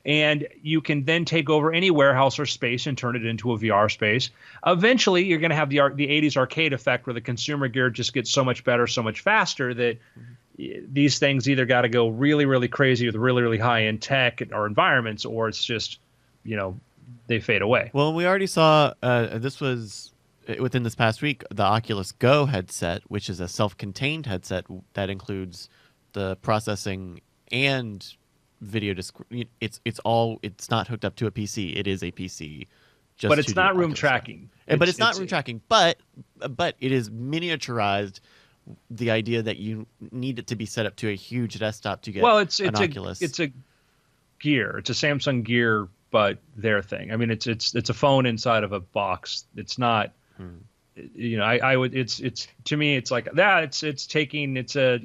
And you can then take over any warehouse or space and turn it into a VR space. Eventually, you're going to have the 80s arcade effect where the consumer gear just gets so much better, so much faster that these things either got to go really, really crazy with really, really high-end tech or environments, or it's just, they fade away. Well, we already saw, this was within this past week, the Oculus Go headset, which is a self-contained headset that includes the processing and video it's not hooked up to a PC. It is a PC. But it's not room tracking. But it's not room tracking. But it is miniaturized. The idea that you need it to be set up to a huge desktop to get an Oculus. It's a Gear. It's a Samsung Gear, but their thing. I mean, it's a phone inside of a box. It's not. I would. It's to me. It's like that. It's taking. It's a.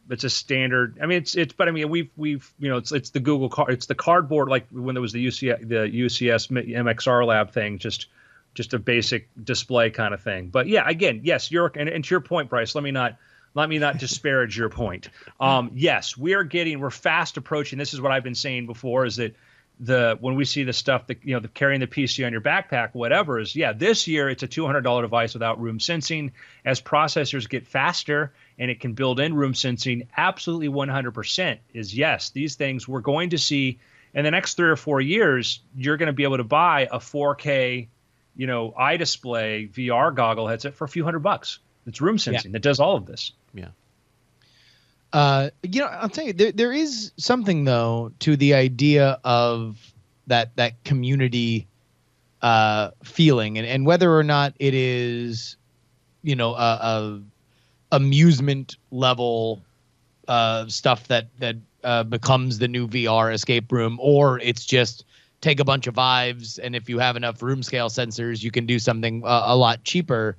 It's a standard. I mean, but I mean, we've it's the Google card. It's the cardboard, like when there was the UCS MXR lab thing, just a basic display kind of thing. But yeah, again, yes, and to your point, Bryce. Let me not disparage your point. Yes, we're fast approaching. This is what I've been saying before, is that when we see the stuff that, the carrying the PC on your backpack, whatever, is this year it's a $200 device without room sensing. As processors get faster and it can build in room sensing, absolutely 100% is yes. These things we're going to see in the next 3 or 4 years. You're going to be able to buy a 4K, iDisplay VR goggle headset for a few $100. It's room sensing that does all of this. Yeah. I'll tell you, there is something though to the idea of that community feeling, and whether or not it is, a amusement level stuff that becomes the new VR escape room, or it's just take a bunch of Vives, and if you have enough room scale sensors, you can do something a lot cheaper.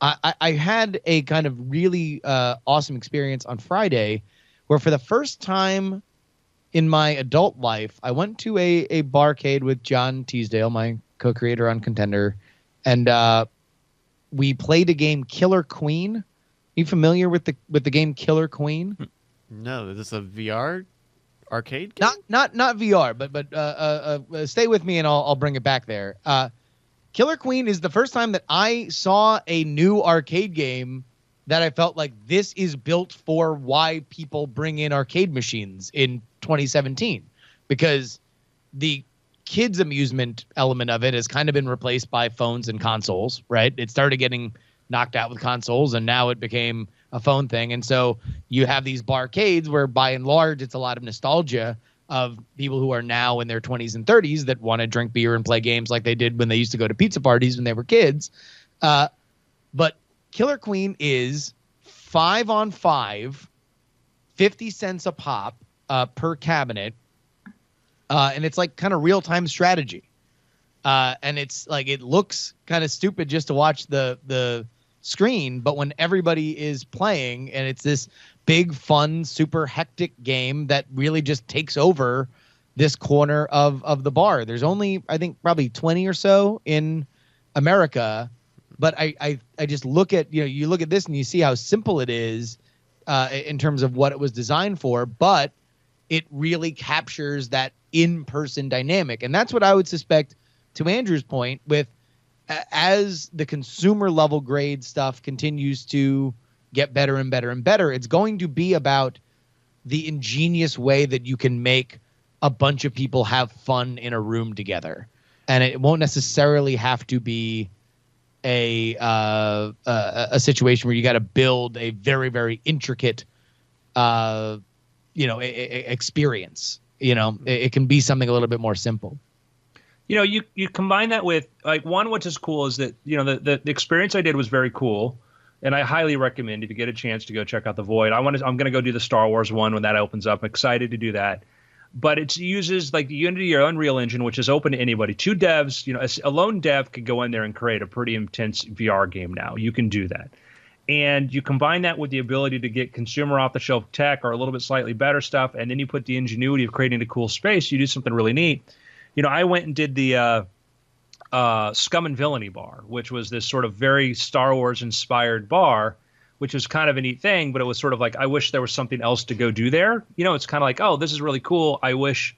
I had a kind of really awesome experience on Friday where for the first time in my adult life, I went to a barcade with John Teasdale, my co-creator on Contender, and we played a game, Killer Queen. Are you familiar with the game Killer Queen? No, is this a VR arcade game? Not VR, but stay with me and I'll bring it back there. Killer Queen is the first time that I saw a new arcade game that I felt like this is built for why people bring in arcade machines in 2017, because the kids' amusement element of it has kind of been replaced by phones and consoles, right? It started getting knocked out with consoles, and now it became a phone thing. And so you have these barcades where, by and large, it's a lot of nostalgia of people who are now in their 20s and 30s that want to drink beer and play games like they did when they used to go to pizza parties when they were kids. But Killer Queen is 5-on-5, 50 cents a pop per cabinet. And it's like kind of real-time strategy. And it's like, it looks kind of stupid just to watch the screen, but when everybody is playing, and it's this big, fun, super hectic game that really just takes over this corner of the bar. There's only, I think, probably 20 or so in America, but I just look at, you look at this and you see how simple it is in terms of what it was designed for, but it really captures that in-person dynamic. And that's what I would suspect, to Andrew's point, with as the consumer level grade stuff continues to get better and better and better, it's going to be about the ingenious way that you can make a bunch of people have fun in a room together. And it won't necessarily have to be a situation where you got to build a very, very intricate, experience. It can be something a little bit more simple. You combine that with, like, one, which is cool is that, the experience I did was very cool. And I highly recommend if you get a chance to go check out The Void. I'm going to go do the Star Wars one when that opens up. I'm excited to do that. But it uses like the Unity or Unreal Engine, which is open to anybody. Two devs, a lone dev could go in there and create a pretty intense VR game now. You can do that. And you combine that with the ability to get consumer off-the-shelf tech or a little bit slightly better stuff, and then you put the ingenuity of creating a cool space, you do something really neat. I went and did the Scum and Villainy bar, which was this sort of very Star Wars-inspired bar, which was kind of a neat thing, but it was sort of like, I wish there was something else to go do there. It's kind of like, oh, this is really cool. I wish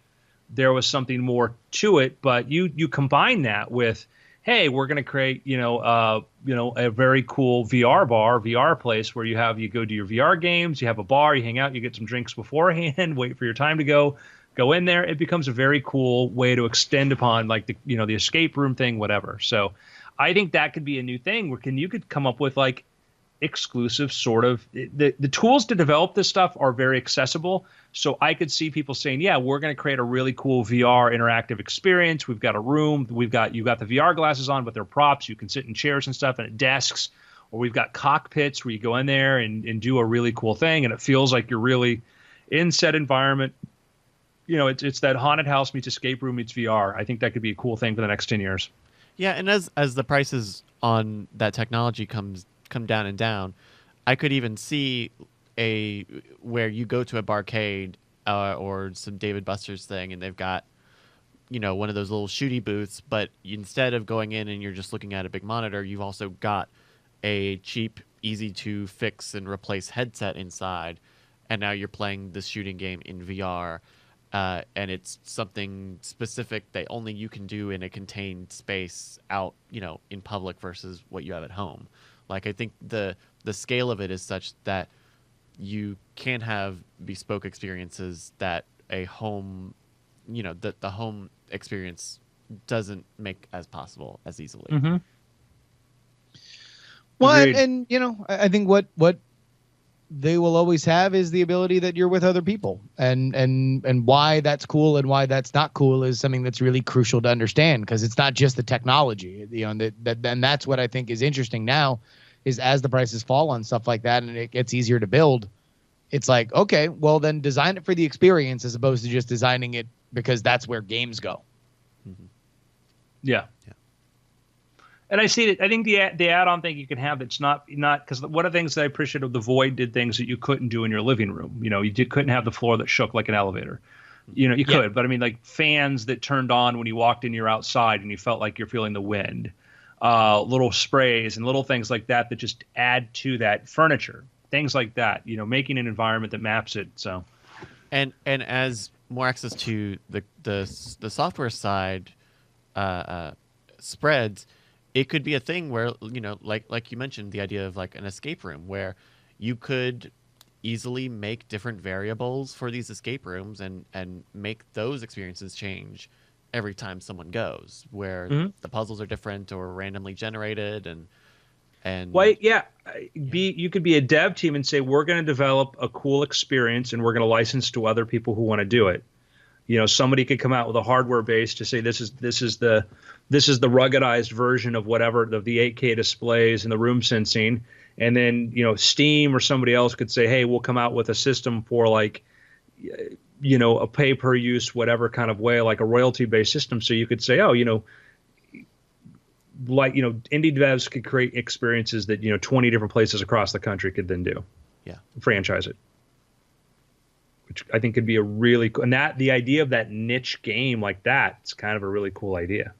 there was something more to it, but you combine that with, hey, we're going to create, a very cool VR bar, VR place where you go do your VR games, you have a bar, you hang out, you get some drinks beforehand, wait for your time to go in there. It becomes a very cool way to extend upon like the escape room thing, whatever. So I think that could be a new thing where you could come up with like exclusive sort of the tools to develop this stuff are very accessible. So I could see people saying, yeah, we're going to create a really cool VR interactive experience. We've got a room. You've got the VR glasses on, but they're props. You can sit in chairs and stuff and at desks, or we've got cockpits where you go in there and do a really cool thing. And it feels like you're really in set environment. It's that haunted house meets escape room meets VR. I think that could be a cool thing for the next 10 years. Yeah. And as the prices on that technology come down and down, I could even see where you go to a barcade or some David Buster's thing, and they've got one of those little shooty booths, but instead of going in and you're just looking at a big monitor, you've also got a cheap, easy to fix and replace headset inside, and now you're playing this shooting game in VR, and it's something specific that only you can do in a contained space out in public versus what you have at home. Like, I think the scale of it is such that you can have bespoke experiences that a home, that the home experience doesn't make as possible as easily. Mm-hmm. Well, Agreed. and I think what they will always have is the ability that you're with other people, and why that's cool and why that's not cool is something that's really crucial to understand, because it's not just the technology, and that's what I think is interesting now, is as the prices fall on stuff like that and it gets easier to build, it's like, okay, well then design it for the experience as opposed to just designing it because that's where games go. Mm-hmm. Yeah. And I see it. I think the add-on thing you can have that's not because one of the things that I appreciate of The Void did things that you couldn't do in your living room. You couldn't have the floor that shook like an elevator. You could, but I mean, like fans that turned on when you walked in, you're outside and you felt like you're feeling the wind. Little sprays and little things like that just add to that furniture. Things like that. Making an environment that maps it. So, and as more access to the software side spreads, it could be a thing where, like you mentioned, the idea of like an escape room where you could easily make different variables for these escape rooms and make those experiences change every time someone goes, where the puzzles are different or randomly generated and you could be a dev team and say, we're going to develop a cool experience and we're going to license to other people who want to do it. Somebody could come out with a hardware base to say this is the ruggedized version of whatever of the 8K displays and the room sensing, and then Steam or somebody else could say, hey, we'll come out with a system for like a pay per use whatever kind of way, like a royalty based system. So you could say, indie devs could create experiences that 20 different places across the country could then do. Yeah, franchise it. Which I think could be a really cool, and the idea of that niche game like that, it's kind of a really cool idea.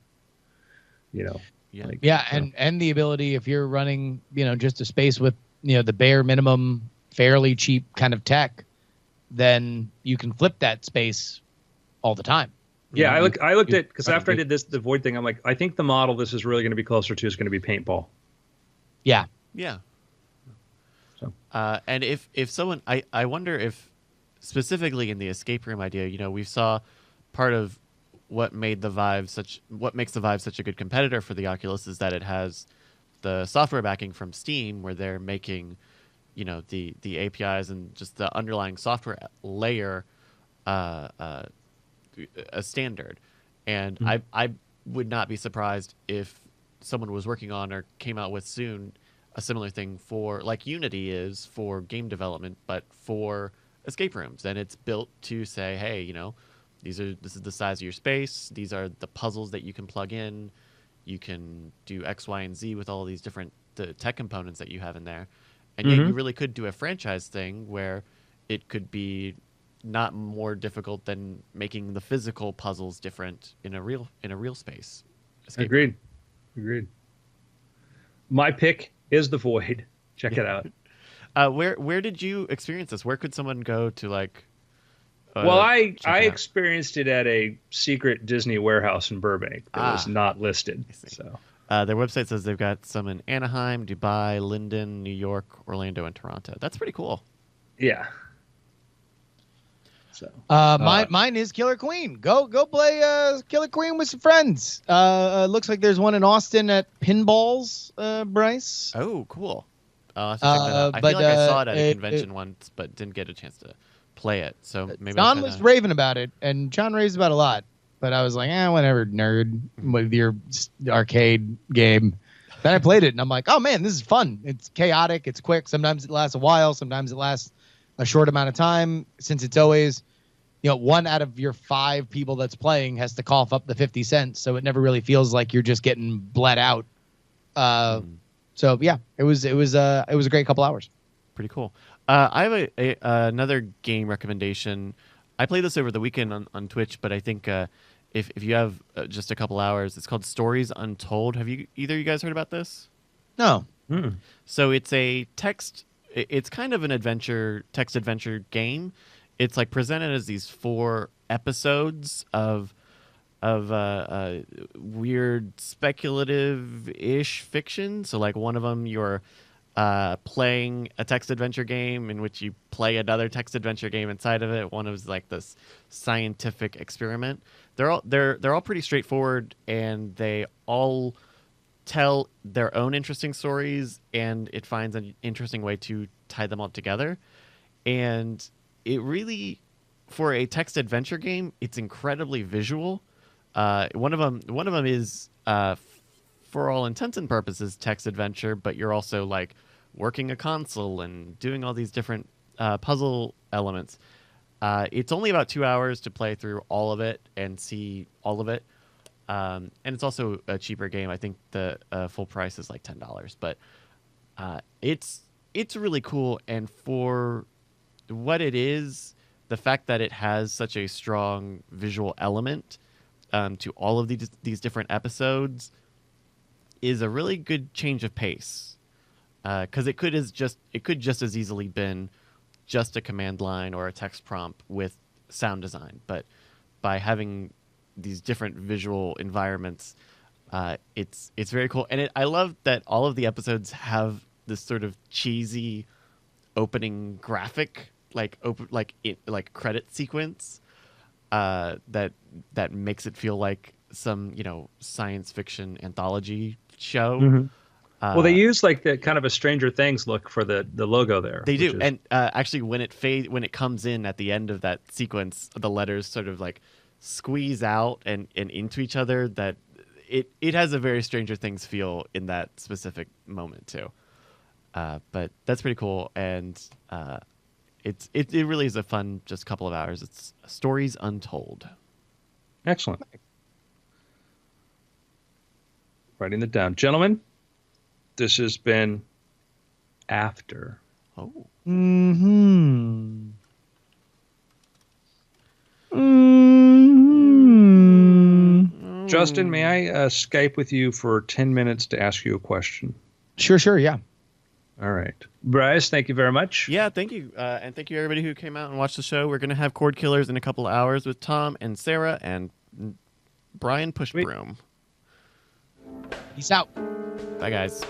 And the ability, if you're running, just a space with, the bare minimum, fairly cheap kind of tech, then you can flip that space all the time. Yeah, I looked at, because after I did the Void thing, I'm like, I think the model this is really going to be closer to is going to be paintball. Yeah. Yeah. So, and if someone, I wonder if specifically in the escape room idea, we saw part of what makes the Vive such a good competitor for the Oculus is that it has the software backing from Steam, where they're making, the APIs and just the underlying software layer a standard. And I would not be surprised if someone was working on or came out with soon a similar thing for like Unity is for game development, but for escape rooms, and it's built to say, hey, you know, this is the size of your space. These are the puzzles that you can plug in. You can do X, Y, and Z with all these different the tech components that you have in there, and yet you really could do a franchise thing where it could be not more difficult than making the physical puzzles different in a real space. Escape room. Agreed. My pick is The Void. Check it out. Where did you experience this? Where could someone go to like? Well, I check it out? experienced it at a secret Disney warehouse in Burbank that was not listed. see. So Their website says they've got some in Anaheim, Dubai, Linden, New York, Orlando, and Toronto. That's pretty cool. yeah. So Mine is Killer Queen. Go play Killer Queen with some friends. Looks like there's one in Austin at Pinballs, Bryce. Oh, cool. I'll have to check that out. I feel like I saw it at a convention once, but didn't get a chance to play it. So maybe John was raving about it, and John raves about it a lot. But I was like, whatever, nerd, with your arcade game. Then I played it, and I'm like, oh man, this is fun. It's chaotic. It's quick. Sometimes it lasts a while. Sometimes it lasts a short amount of time. Since it's always, one out of your 5 people that's playing has to cough up the 50 cents, so it never really feels like you're just getting bled out. So yeah, it was a great couple hours. Pretty cool. I have another game recommendation. I played this over the weekend on Twitch, but I think if you have just a couple hours, it's called Stories Untold. Have either of you guys heard about this? No. So it's a text. It's kind of an text adventure game. It's like presented as these 4 episodes of weird speculative-ish fiction. So like one of them, you're playing a text adventure game in which you play another text adventure game inside of it. One is like this scientific experiment. They're all pretty straightforward, and they all tell their own interesting stories, and it finds an interesting way to tie them all together. And it really, for a text adventure game, it's incredibly visual. One of them is for all intents and purposes text adventure, but you're also like working a console and doing all these different puzzle elements. It's only about 2 hours to play through all of it and see all of it. And it's also a cheaper game. I think the full price is like $10, but it's really cool. And for what it is, the fact that it has such a strong visual element to all of these different episodes is a really good change of pace. Because it could just as easily been just a command line or a text prompt with sound design, but by having these different visual environments, it's very cool. And I love that all of the episodes have this sort of cheesy opening graphic, like credit sequence, that makes it feel like some science fiction anthology show. Well, they use like the kind of a Stranger Things look for the logo there. They do, and actually, when it comes in at the end of that sequence, the letters sort of like squeeze out and into each other. That it has a very Stranger Things feel in that specific moment too. But that's pretty cool, and it really is a fun just couple of hours. It's Stories Untold. Excellent. Writing it down, gentlemen. This has been After. Oh. Mm-hmm. Justin, may I Skype with you for 10 minutes to ask you a question? Sure, yeah. All right. Bryce, thank you very much. Yeah, thank you. And thank you, everybody who came out and watched the show. We're going to have Cord Killers in a couple of hours with Tom and Sarah and Brian Pushbroom. Peace out. Bye, guys.